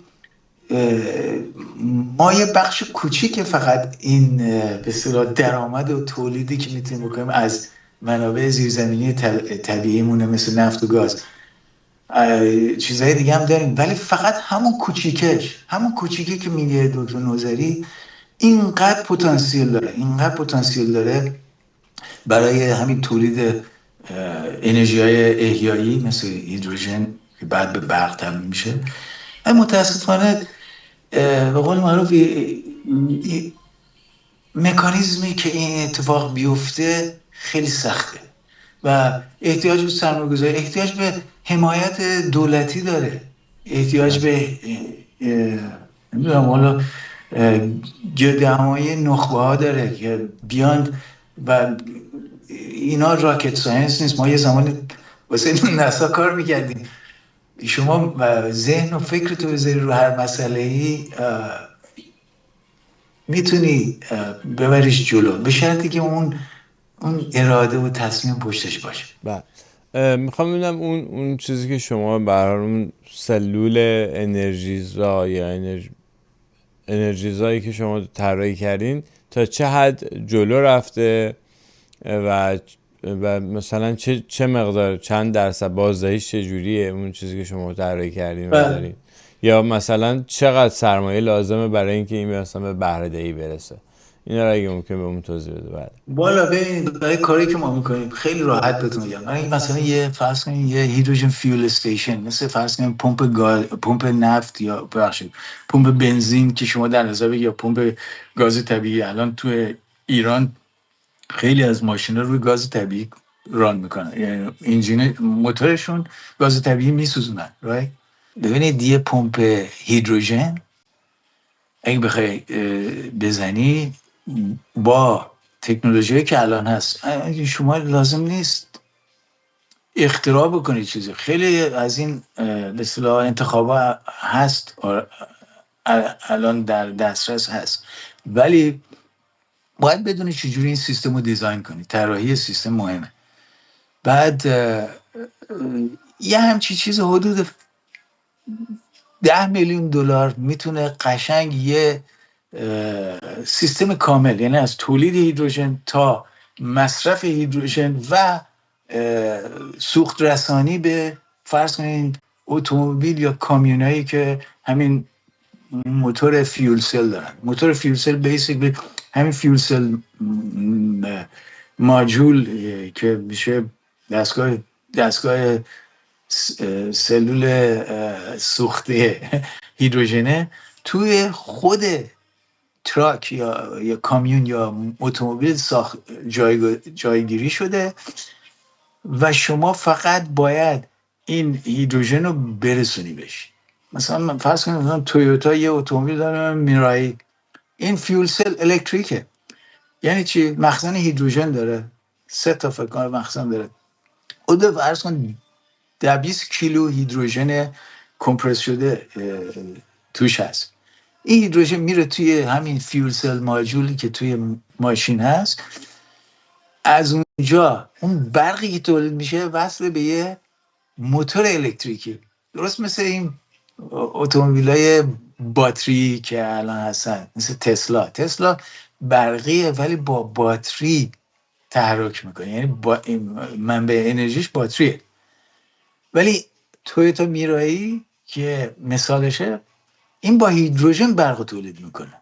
ما یه بخش کوچیک فقط این به اصطلاح درآمد و تولیدی که میتونیم بکنیم از منابع زیرزمینی طبیعیمونه مثل نفت و گاز، چیزهای دیگه هم داریم، ولی فقط همون کوچیکی که میگه دکتر نوذری اینقدر پتانسیل داره برای همین تولید انرژی های احیایی مثل هیدروژن که بعد به برق تبدیل میشه. متاسفانه به قول معروف مکانیزمی که این اتفاق بیفته خیلی سخته و احتیاج به سرمایه‌گذاری، احتیاج به حمایت دولتی داره، احتیاج به نمیدونم حالا گردهمایی نخبه ها داره که بیان و اینا راکت ساینس نیست. ما یه زمان واسه ناسا کار میکردیم، شما ذهن و فکر تو بذاری رو هر مسئله‌ای میتونی ببریش جلو، به شرطی که اون اراده و تصمیم پشتش باشه. بله. میخوام ببینم اون چیزی که شما برای اون سلول انرژیزا یا انرژیزایی که شما طراحی کردین تا چه حد جلو رفته و مثلا چه مقدار، چند درصد بازدهیش چجوریه اون چیزی که شما طراحی کردین و دارین، یا مثلا چقدر سرمایه لازمه برای اینکه این مثلا به بهره دهی برسه؟ اینا رو اگه ممکن بهمون توضیح بده. بله. بالا ببینید برای کاری که ما میکنیم خیلی راحت بهتون میگم. مثلا فرض کنید یه هیدروژن فیول استیشن، مثل فرض کنید پمپ نفت یا ببخشید پمپ بنزین که شما در نظر بگیرید، یا پمپ گاز طبیعی. الان تو ایران خیلی از ماشینا روی گاز طبیعی ران میکنن، یعنی انجین موتورشون گاز طبیعی میسوزونن. ببینید یه پمپ هیدروژن اگه بخوای بزنی با تکنولوژی که الان هست، شما لازم نیست اختراع بکنید چیزی. خیلی از این به اصطلاح انتخابا هست الان در دسترس هست، ولی باید بدونی چجوری این سیستم رو دیزاین کنی. طراحی سیستم مهمه. بعد یه همچی چیز حدود 10 میلیون دلار میتونه قشنگ یه سیستم کامل، یعنی از تولید هیدروژن تا مصرف هیدروژن و سوخت رسانی به فرض کنید اتومبیل یا کامیونایی که همین موتور فیول سل دارن. موتور فیول سل بیسیکلی همین فیول سل ماجول که میشه دستگاه سلول سوخته هیدروژنه توی خود تراک یا کامیون یا اتومبیل جایگیری شده و شما فقط باید این هیدروژن رو برسونی بهش. مثلا فرض کنید مثلا تویوتا یه اتومبیل داره میرایی، این فیول سل الکتریکه. یعنی چی؟ مخزن هیدروژن داره، 3 تا فکر کنم مخزن داره. خود فرض کن 20 کیلو هیدروژن کمپرس شده توش هست. این هیدروژن میره توی همین فیول سل ماژولی که توی ماشین هست. از اونجا اون برقی که تولید میشه وصل به یه موتور الکتریکی، درست مثل این اتومبیلای باتری که الان هستن، مثل تسلا برقیه ولی با باتری تحرک میکنه، یعنی منبع انرژیش باتریه. ولی تویوتا میرایی که مثالشه، این با هیدروژن برق تولید میکنه،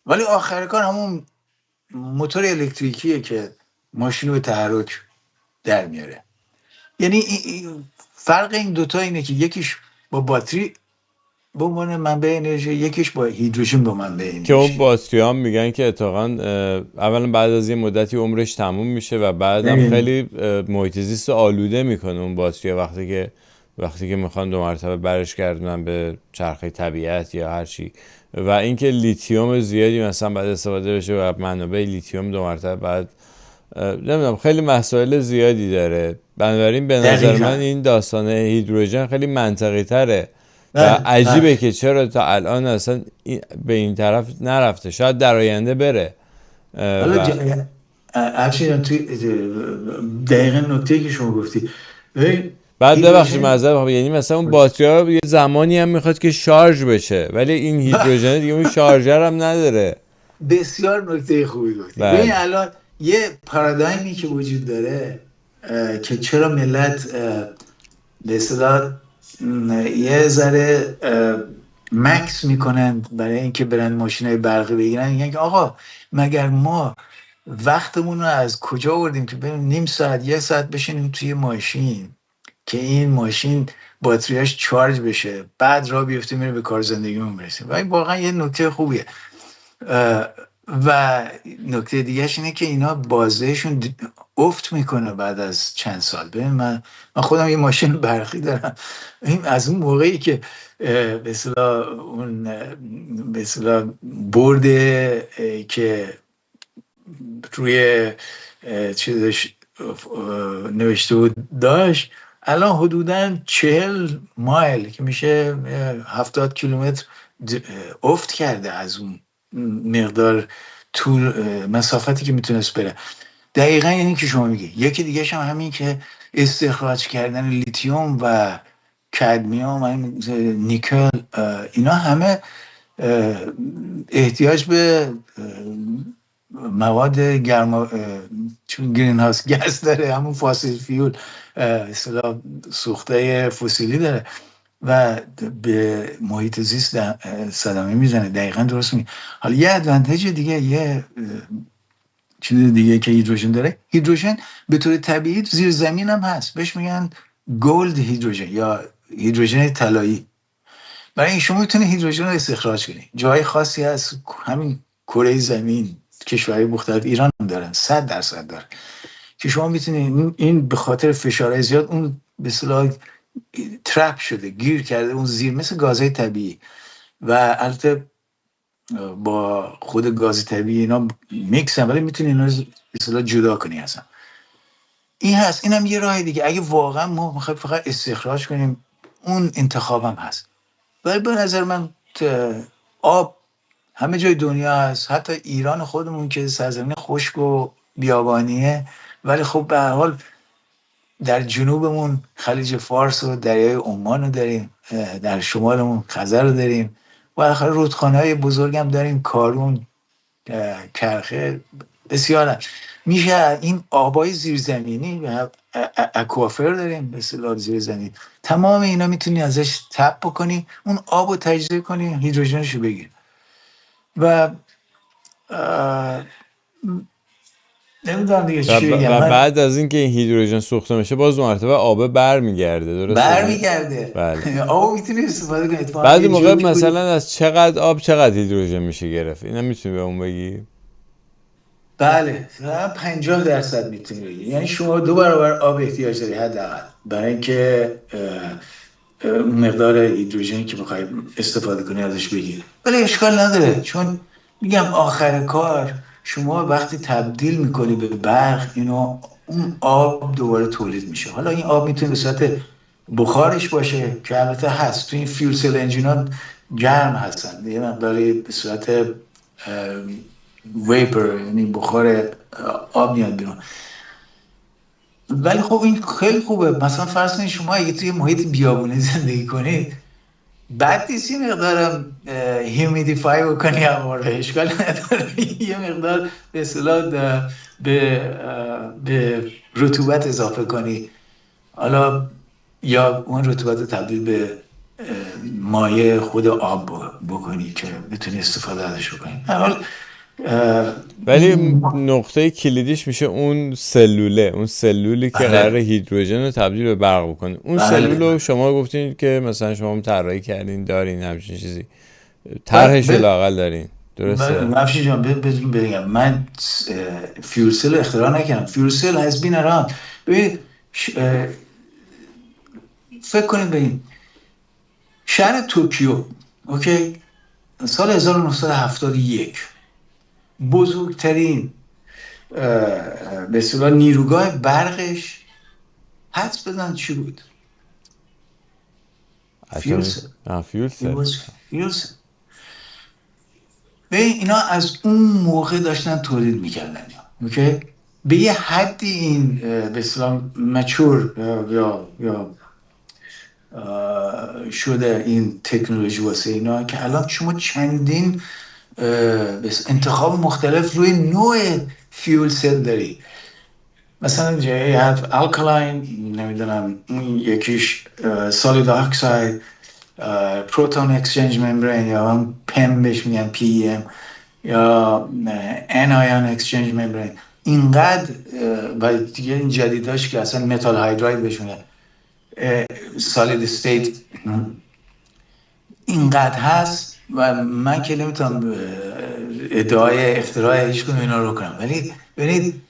ولی آخر کار همون موتور الکتریکیه که ماشین رو به تحرک در میاره. یعنی فرق این دوتا اینه که یکیش با باتری به عنوان منبع انرژی، یکیش با هیدروژن به منبع انرژی. که اون باتری هم میگن که اتفاقا اولا بعد از یه مدتی عمرش تموم میشه و بعدم خیلی محیط زیست آلوده میکنه اون باتری، وقتی که میخوان 2 مرتبه برش گردونن به چرخه طبیعت یا هر چی. و اینکه لیتیوم زیادی مثلا بعد استفاده بشه و منابع لیتیوم 2 مرتبه بعد، نمیدونم، خیلی مسائل زیادی داره. بنابراین به نظر من این داستان هیدروژن خیلی منطقی تره و عجیبه که چرا تا الان اصلا به این طرف نرفته. شاید در آینده بره. همچنین توی دقیقا نکته که شما گفتی. بعد ببخشید معذرت، یعنی مثلا اون باتری ها یه زمانی هم میخواد که شارژ بشه، ولی این هیدروژن دیگه اون شارژر هم نداره. بسیار نکته خوبی گفتی. ببین الان یه پارادایمی که وجود داره که چرا ملت به اصطلاح یه ذره مکس میکنن برای اینکه برن ماشینای برقی بگیرن، میگن که آقا مگر ما وقتمون رو از کجا آوردیم که بریم نیم ساعت 1 ساعت بشینیم توی ماشین که این ماشین باتریاش چارج بشه، بعد راه بیفتیم میره به کار زندگیمون برسیم. و این واقعا یه نکته خوبیه. و نکته دیگهش اینه که اینا بازدهشون افت میکنه بعد از چند سال. ببین من خودم یه ماشین برقی دارم. این از اون موقعی که به اصطلاح اون به اصطلاح برده که روی چیزش نوشته بود داشت، الان حدوداً 40 مایل که میشه 70 کیلومتر افت کرده از اون مقدار طول مسافتی که میتونست بره. دقیقا یعنی که شما میگی. یکی دیگه هم همین که استخراج کردن لیتیوم و کدمیوم و نیکل، اینا همه احتیاج به مواد گرما، چون گرین هاوس گس داره، همون فاسیل فیول، اصطلاح سوخته فسیلی داره و به محیط زیست صدمه میزنه. دقیقا درست میگه. حالا یه ادوانتیج دیگه، یه چیز دیگه که هیدروژن داره، هیدروژن به طور طبیعی زیر زمین هم هست، بهش میگن گولد هیدروژن یا هیدروژن طلایی. برای این شما میتونی هیدروژن رو استخراج کنی. جای خاصی هست، همین کره زمین، کشورهای مختلف، ایران هم دارن، 100% داره که شما میتونی، این به خاطر فشارهای زیاد اون به اصطلاح ترپ شده، گیر کرده اون زیر، مثل گازهای طبیعی و البته با خود گاز طبیعی اینا میکس هم، ولی میتونی اینا به اصطلاح جدا کنی اصلا. این هست. اینم یه راه دیگه اگه واقعا ما میخوایم فقط استخراج کنیم، اون انتخابم هست. ولی به نظر من آب همه جای دنیا هست، حتی ایران خودمون که سرزمین خشک و بیابانیه، ولی خب به هر حال در جنوبمون خلیج فارس و دریای عمان رو داریم، در شمالمون خزر رو داریم و آخر رودخانه‌های بزرگ هم داریم، کارون، کرخه، بسیار هم. میشه این آبای زیرزمینی و اکوافر داریم به اصطلاح زیر زمین، تمام اینا میتونی ازش تپ بکنی، اون آب رو تجزیه کنی، هیدروژنش رو بگیر و نمیدونم دیگه چی بگم. و من بعد از اینکه این هیدروژن سوخته میشه باز دو مرتبه آب برمیگرده، درسته؟ برمیگرده. بله. آب میتونی استفاده کنی. بعد موقع مثلا از چقدر آب چقدر هیدروژن میشه گرفت؟ اینا میتونی به اون بگی؟ بله 50% میتونی بگی. یعنی شما 2 برابر آب احتیاج داری حداقل برای اینکه مقدار هیدروژنی که میخوای استفاده کنی ازش بگیری. ولی اشکال نداره، چون میگم آخر کار شما وقتی تبدیل میکنی به برق، اینو اون آب دوباره تولید میشه. حالا این آب میتونه به صورت بخارش باشه که البته هست تو این فیول سل انجینا، گرم هستن، یه مقداری به صورت ویپر، یعنی بخار آب میاد بیرون. ولی خب این خیلی خوبه. مثلا فرض کنید شما اگه توی محیط بیابونی زندگی کنید، بعد نیست یه مقدارم هیومیدیفای بکنی هوا رو، اشکال نداره. یه مقدار به اصطلاح به رطوبت اضافه کنی، حالا یا اون رطوبت رو تبدیل به مایع خود آب بکنی که بتونی استفاده ازش بکنی. ولی نقطه کلیدیش میشه اون سلوله، اون سلولی که قرار هیدروژن رو تبدیل به برق بکنه. اون سلول رو شما گفتین که مثلا شما طراحی کردین، دارین همچین چیزی، طرحش لااقل دارین، درسته؟ مفشی جان بهتون بگم، من فیول سل اختراع نکردم. فیول سل has been around. ببینید فکر کنید به این شهر توکیو، اوکی، سال 1971 بزرگترین به اصطلاح نیروگاه برقش، حدس بزن چی بود؟ فیول سل. به اینا از اون موقع داشتن تولید میکردن، اوکی، به یه حدی این به اصطلاح مچور یا شده این تکنولوژی واسه اینا که الان شما چندین انتخاب مختلف روی نوع فیول سل داری. مثلا جایی هست الکلاین، نمیدونم یکیش سولید اکساید، پروتون اکسچنج ممبرین یا هم پم بهش میگن پی یا انایون اکسچنج ممبرین. اینقدر و دیگه این جدیداش که اصلا متال هایدراید بهش میگن سالید استیت، اینقدر هست و من که نمیتونم ادعای اختراع هیچ کنم اینا رو کنم، ولی ببینید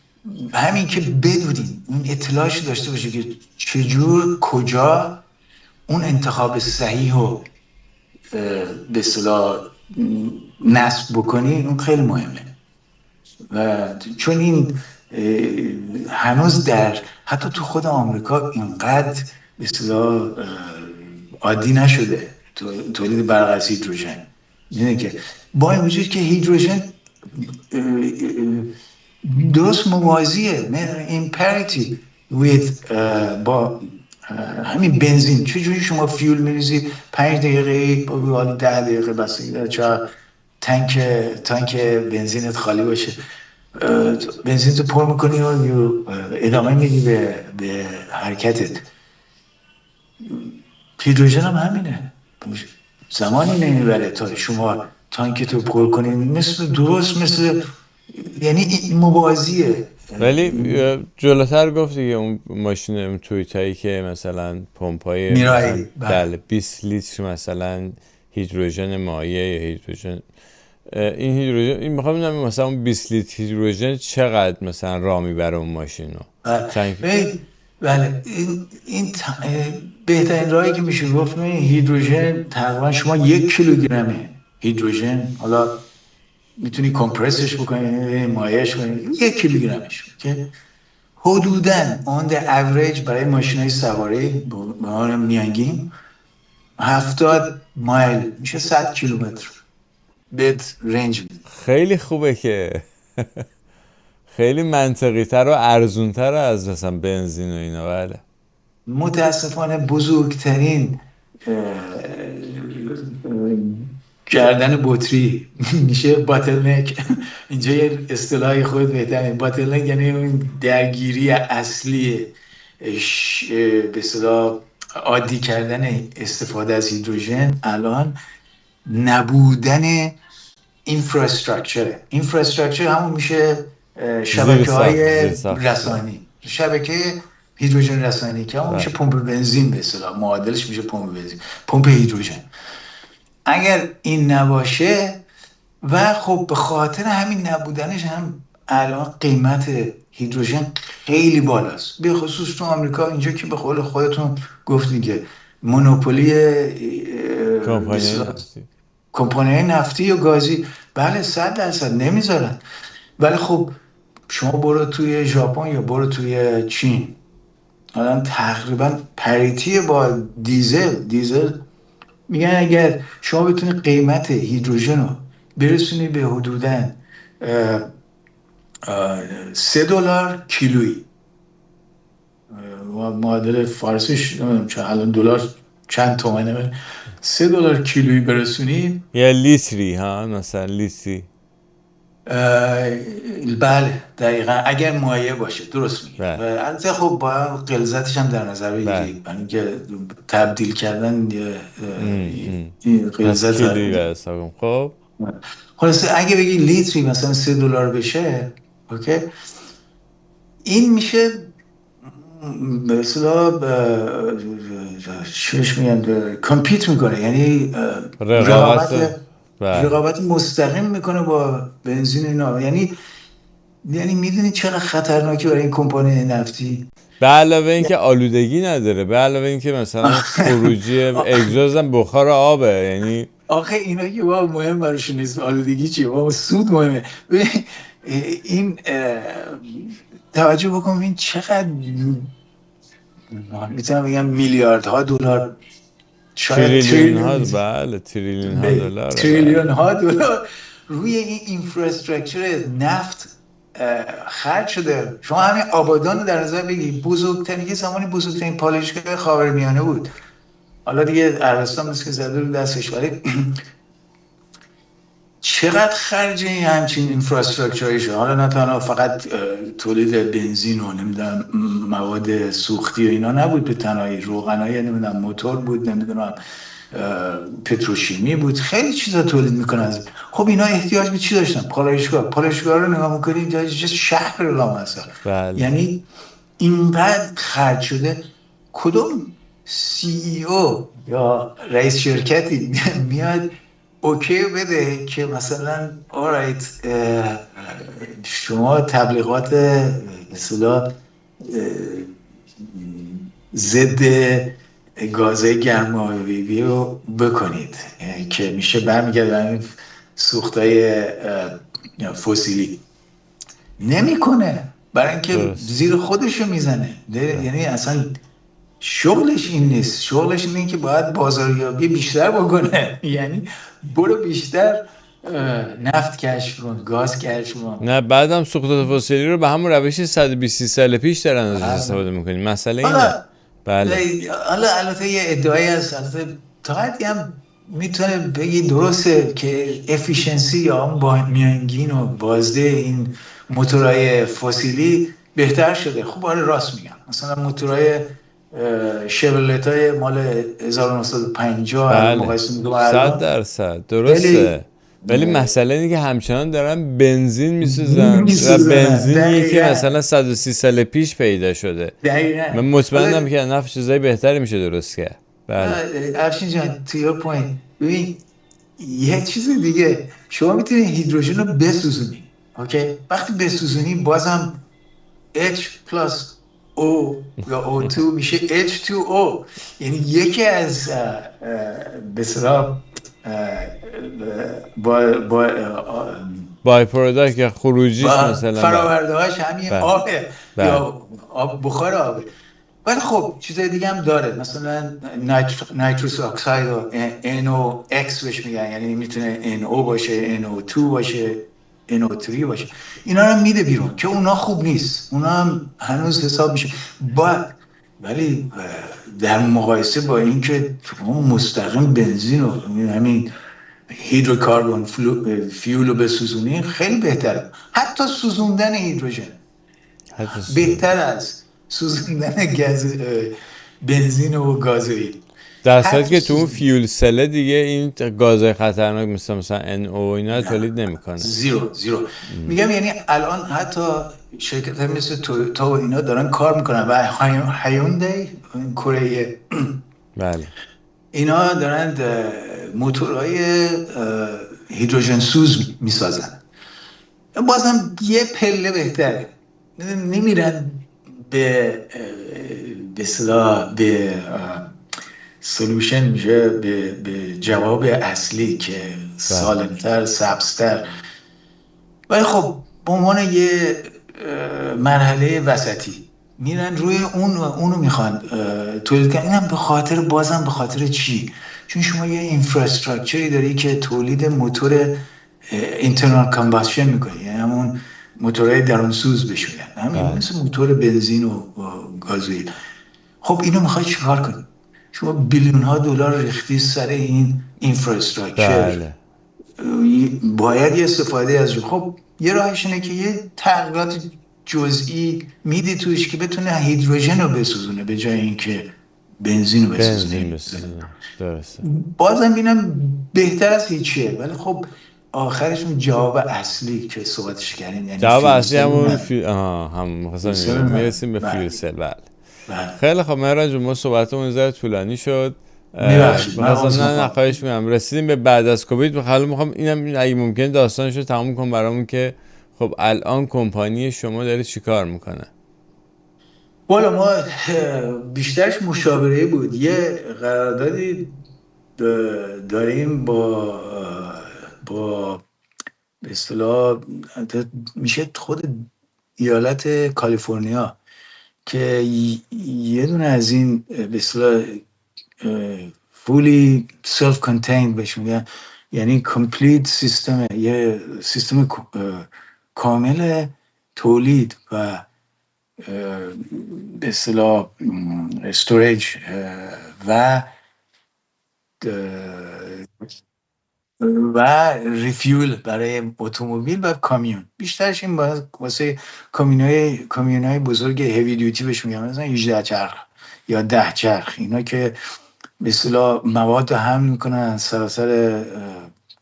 همین که بدونید این اطلاعش داشته باشه که چجور کجا اون انتخاب صحیح رو به اصطلاح نصب بکنی، اون خیلی مهمه. و چون این هنوز در حتی تو خود آمریکا اینقدر به اصطلاح عادی نشده تولید برق از هیدروژن، اینه که با این وجود که هیدروژن درست موازیه، in parity with با همین بنزین. چجوری شما فیول میریزید 5 دقیقه حالا 10 دقیقه بستگی داره چرا تانک بنزینت خالی باشه، بنزین تو پر میکنی و ادامه میدی به حرکتت. هیدروژن هم همینه، زمانی نمیبره تا شما تانک تو پر کنی، درست مثل یعنی موازیه. ولی جلوتر گفت دیگه اون ماشین اون تویوتایی که مثلا پمپای میرایی بله 20 لیتر مثلا هیدروژن مایع یا هیدروژن، این هیدروژن این میخوام ببینم مثلا اون 20 لیتر هیدروژن چقدر مثلا راه میبره اون ماشین رو. بله این بهترین راهی که میشه گفت هیدروژن تقریبا شما 1 کیلوگرمه هیدروژن، حالا میتونی کمپرسش بکنی مایعش کنی 1 کیلوگرمش که حدوداً اون در اوریج برای ماشینای سواری به عنوان میانگین 70 مایل میشه 100 کیلومتر بهت رنج میده. خیلی خوبه که خیلی منطقی تر و ارزون تر از مثلا بنزین و اینا. بله متاسفانه بزرگترین گردن بطری میشه باتلنک. اینجا یه اصطلاحی خود بهتره، باتلنک یعنی اون درگیری اصلی به اصطلاح عادی کردن استفاده از هیدروژن الان نبودن اینفراستراکچر همون میشه شبکه‌های رسانی، شبکه هیدروژن رسانی که همون میشه پمپ بنزین، به اصطلاح معادلش میشه پمپ بنزین، پمپ هیدروژن. اگر این نباشه و خب به خاطر همین نبودنش هم الان قیمت هیدروژن خیلی بالاست، به خصوص تو آمریکا اینجا که به قول خودتون گفتین که مونوپولی کمپانی نفتی و گازی، بله 100% نمیذارن. ولی خب شما برو توی ژاپن یا برو توی چین الان تقریبا پریتی با دیزل میگن اگر شما بتونی قیمت هیدروژن رو برسونی به حدوداً $3 کیلویی، معادل فارسیش الان دلار چند تومنه، $3 کیلویی برسونی یا لیتری ها مثلا لیتری. بله دقیقا اگر مایع باشه، درست میگی. البته خب باید غلظتش هم در نظر بگیری، یعنی که تبدیل کردن غلظت خب خلاصه اگه بگی لیتری مثلا $3 بشه، اوکی، این میشه به اصطلاح چیش میگن کامپیت میکنه، یعنی رقابت مستقیم میکنه با بنزین اینا. یعنی میدونی چقدر خطرناکه برای این کمپانی نفتی؟ به علاوه اینکه آلودگی نداره، به علاوه اینکه مثلا خروجی اگزوز هم بخار آبه، یعنی آخه اینا که با مهم براشون نیست آلودگی چیه، با سود مهمه. این توجه بکن این چقدر میتونم بگم میلیاردها دلار، تریلیون ها، بله تریلیون ها دلار روی این اینفراستراکچر نفت خرج شده. شما همین آبادان در نظر بگی، بزرگترین زمانی بزرگترین پالایشگاه خاورمیانه بود، حالا دیگه عربستان مثل که زده رو دستش، ولی چقدر خرج این همچین اینفراستراکچرایی شده. حالا نه تنها فقط تولید بنزین و نمیدونم مواد سوختی و اینا نبود، به تنهایی روغنایی نمیدونم موتور بود، نمیدونم پتروشیمی بود، خیلی چیزا تولید میکنن. خب اینا احتیاج به چی داشتن؟ پالایشگاه رو نگاه میکنید جای شهر لامصب، یعنی اینقدر خرج شده. کدوم CEO یا رئیس شرکتی میاد اوکی بده که مثلا alright شما تبلیغات مثلا ضد گازهای گرمایشی رو بکنید که میشه برمیگرده سوختای فسیلی، نمیکنه برای اینکه زیر خودشو میزنه. یعنی اصلا شغلش این نیست، شغلش اینه که باید بازاریابی بیشتر بکنه. یعنی برو بیشتر نفت کشف کن، گاز کشف کن. نه بعدم سوختات فسیلی رو به همون روش 120 سال پیش دارن ازش استفاده میکنیم. مسئله اینه. حالا بله حالا البته یه ادعایی هست، البته تا حدی هم میتونه بگی درسته که افیشنسی یا اون میانگین و بازده این موتورهای فسیلی بهتر شده. خب آره راست میگم. مثلا موتورهای شورلت های مال 1950 بله مقایسه میکنم الان 100% درسته، ولی مسئله اینه که همچنان دارن بنزین میسوزن و بنزینی که مثلا 130 سال پیش پیدا شده. دقیقاً. من مطمئنم که نفت چیزای بهتری میشه درست کرد. بله افشین جان to your point، ببین یه چیز دیگه، شما میتونی هیدروژن رو بسوزونی، اوکی؟ وقتی بسوزونی بازم H plus O یا O2 میشه H2O. یعنی یکی از به اصطلاح بای پروداکت یا خروجیش مثلا فراورده هاش همین آبه یا بخار آبه. ولی خب چیزای دیگه هم داره، مثلا نایتروس اکساید و NOx بهش میگن، یعنی میتونه NO باشه، NO2 باشه، NO3 باشه. اینا رو میده بیرون که اونا خوب نیست، اونا هم هنوز حساب میشه ولی در مقایسه با اینکه مستقیم بنزین و همین هیدروکاربن فیول رو بسوزونی خیلی بهتره. حتی سوزوندن هیدروژن بهتر از سوزوندن بنزین و گازوئیل، در صورتی که تو اون فیول سله دیگه این گازهای خطرناک مثلا NO اینا تولید نمیکنه. زیرو. میگم یعنی الان حتی شرکت مثل تویوتا و اینا دارن کار میکنن و هیوندای کره بله اینا دارن موتورهای هیدروژن سوز میسازن. بازم یه پله بهتره، نمیرن به اصطلاح به سولوشن میشه به جواب اصلی که سالمتر، سبزتر. ولی خب به عنوان یه مرحله وسطی میرن روی اونو میخوان تولید کنن. اینم بازم به خاطر چی؟ چون شما یه اینفراستراکچری داری که تولید موتور اینترنال کامباشن میکنی، یعنی همون موتورهای درونسوز بهش میگن، همین مثل موتور بنزین و گازوئیل. خب اینو میخوای چیکار کنی؟ شما بیلیون ها دلار ریختی سر این اینفراستراکچر. باید یه استفاده از خب یه راهش اینه که یه تغییرات جزئی میدی توش که بتونه هیدروژن رو بسوزونه به جای اینکه بنزین رو بسوزونه. درسته. بازم اینم بهتر از هیچیه، ولی خب آخرش اون جواب اصلی که صحبتش کردیم، یعنی جواب اصلی همون میرسیم به فیول سل. بله خیلی خب مهران جون، ما صحبتمون ذره طولانی شد. مثلا خواهش می‌کنم رسیدیم به بعد از کووید. حالا میخوام اینم اگه ممکن داستانش رو تموم کنم برامون که خب الان کمپانی شما داره چیکار میکنه؟ والا ما بیشترش مشاوره بود. یه قراردادی داریم با به اصطلاح میشه خود ایالت کالیفرنیا که یه دونه از این به اصطلاح fully self-contained بهش میگن، یعنی complete سیستم، یه سیستم کامل تولید و به اصطلاح استوریج و ریفیول برای اتومبیل و کامیون. بیشترش این واسه کامیونای بزرگ هیوی دیوتی بهش میگن، مثلا 18 چرخ یا 10 چرخ، اینا که به اصطلاح مواد حمل میکنن سراسر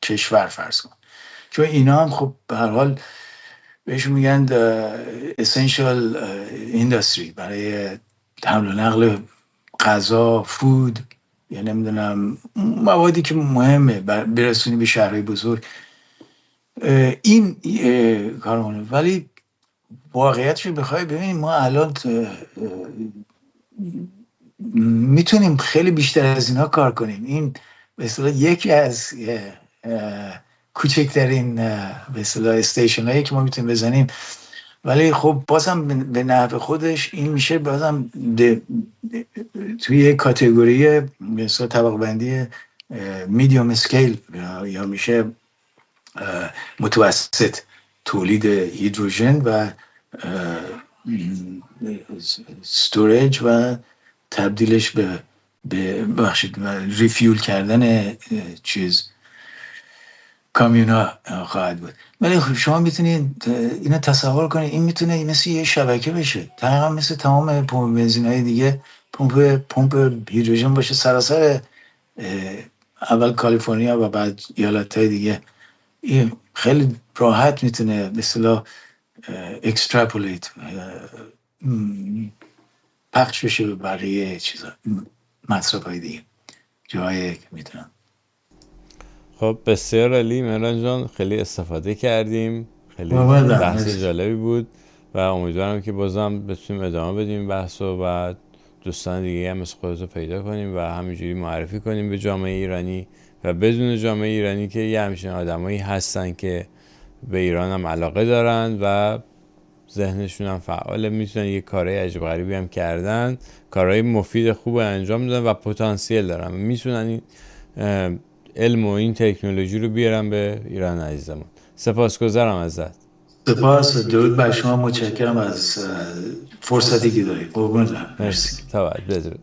کشور فرض کن. چون اینا هم خب به هر حال بهش میگن essential industry برای حمل و نقل غذا، فود، یا نمیدونم موادی که مهمه برسونی به شهرهای بزرگ. این کارمونه. ولی واقعیتش بخوای ببینیم ما الان میتونیم خیلی بیشتر از اینا کار کنیم. این به اصطلاح یکی از کوچکترین به اصطلاح استیشن هایی که ما میتونیم بزنیم ولی خب بازم به نحو خودش این میشه بازم توی کاتگوری مثلا طبقه بندی میدیوم اسکیل یا میشه متوسط تولید هیدروژن و استوریج و تبدیلش به ریفیول کردن چیز کامیونا خواهد بود. ولی شما میتونید اینو تصور کنید، این میتونه مثل یه شبکه بشه، تقریبا مثل تمام پمپ بنزین‌های دیگه پمپ هیدروژن باشه سراسر اول کالیفرنیا و بعد ایالت‌های دیگه. این خیلی راحت میتونه به اصطلاح اکستراپولیت پخش بشه به بقیه چیزا، مصرف‌های دیگه، جایی که میتونن. خب بسیار عالی مهران جان، خیلی استفاده کردیم، خیلی بحث جالبی بود و امیدوارم که بازم بتونیم ادامه بدیم بحث و بعد دوستان دیگه هم مثل خودتو پیدا کنیم و همینجوری معرفی کنیم به جامعه ایرانی و بدون جامعه ایرانی که یه همچین آدمایی هستن که به ایران هم علاقه دارن و ذهنشون هم فعاله، میتونن یه کارهای عجیب غریبی هم کردن، کارهای مفید خوب انجام میدن و پتانسیل دارن، میتونن این علم و این تکنولوژی رو بیارن به ایران عزیزمون. سپاسگزارم ازت. سپاس، درود بر شما، متشکرم از فرصتی که دارید. قربونت برم. مرسی. تا بعد. بدرود.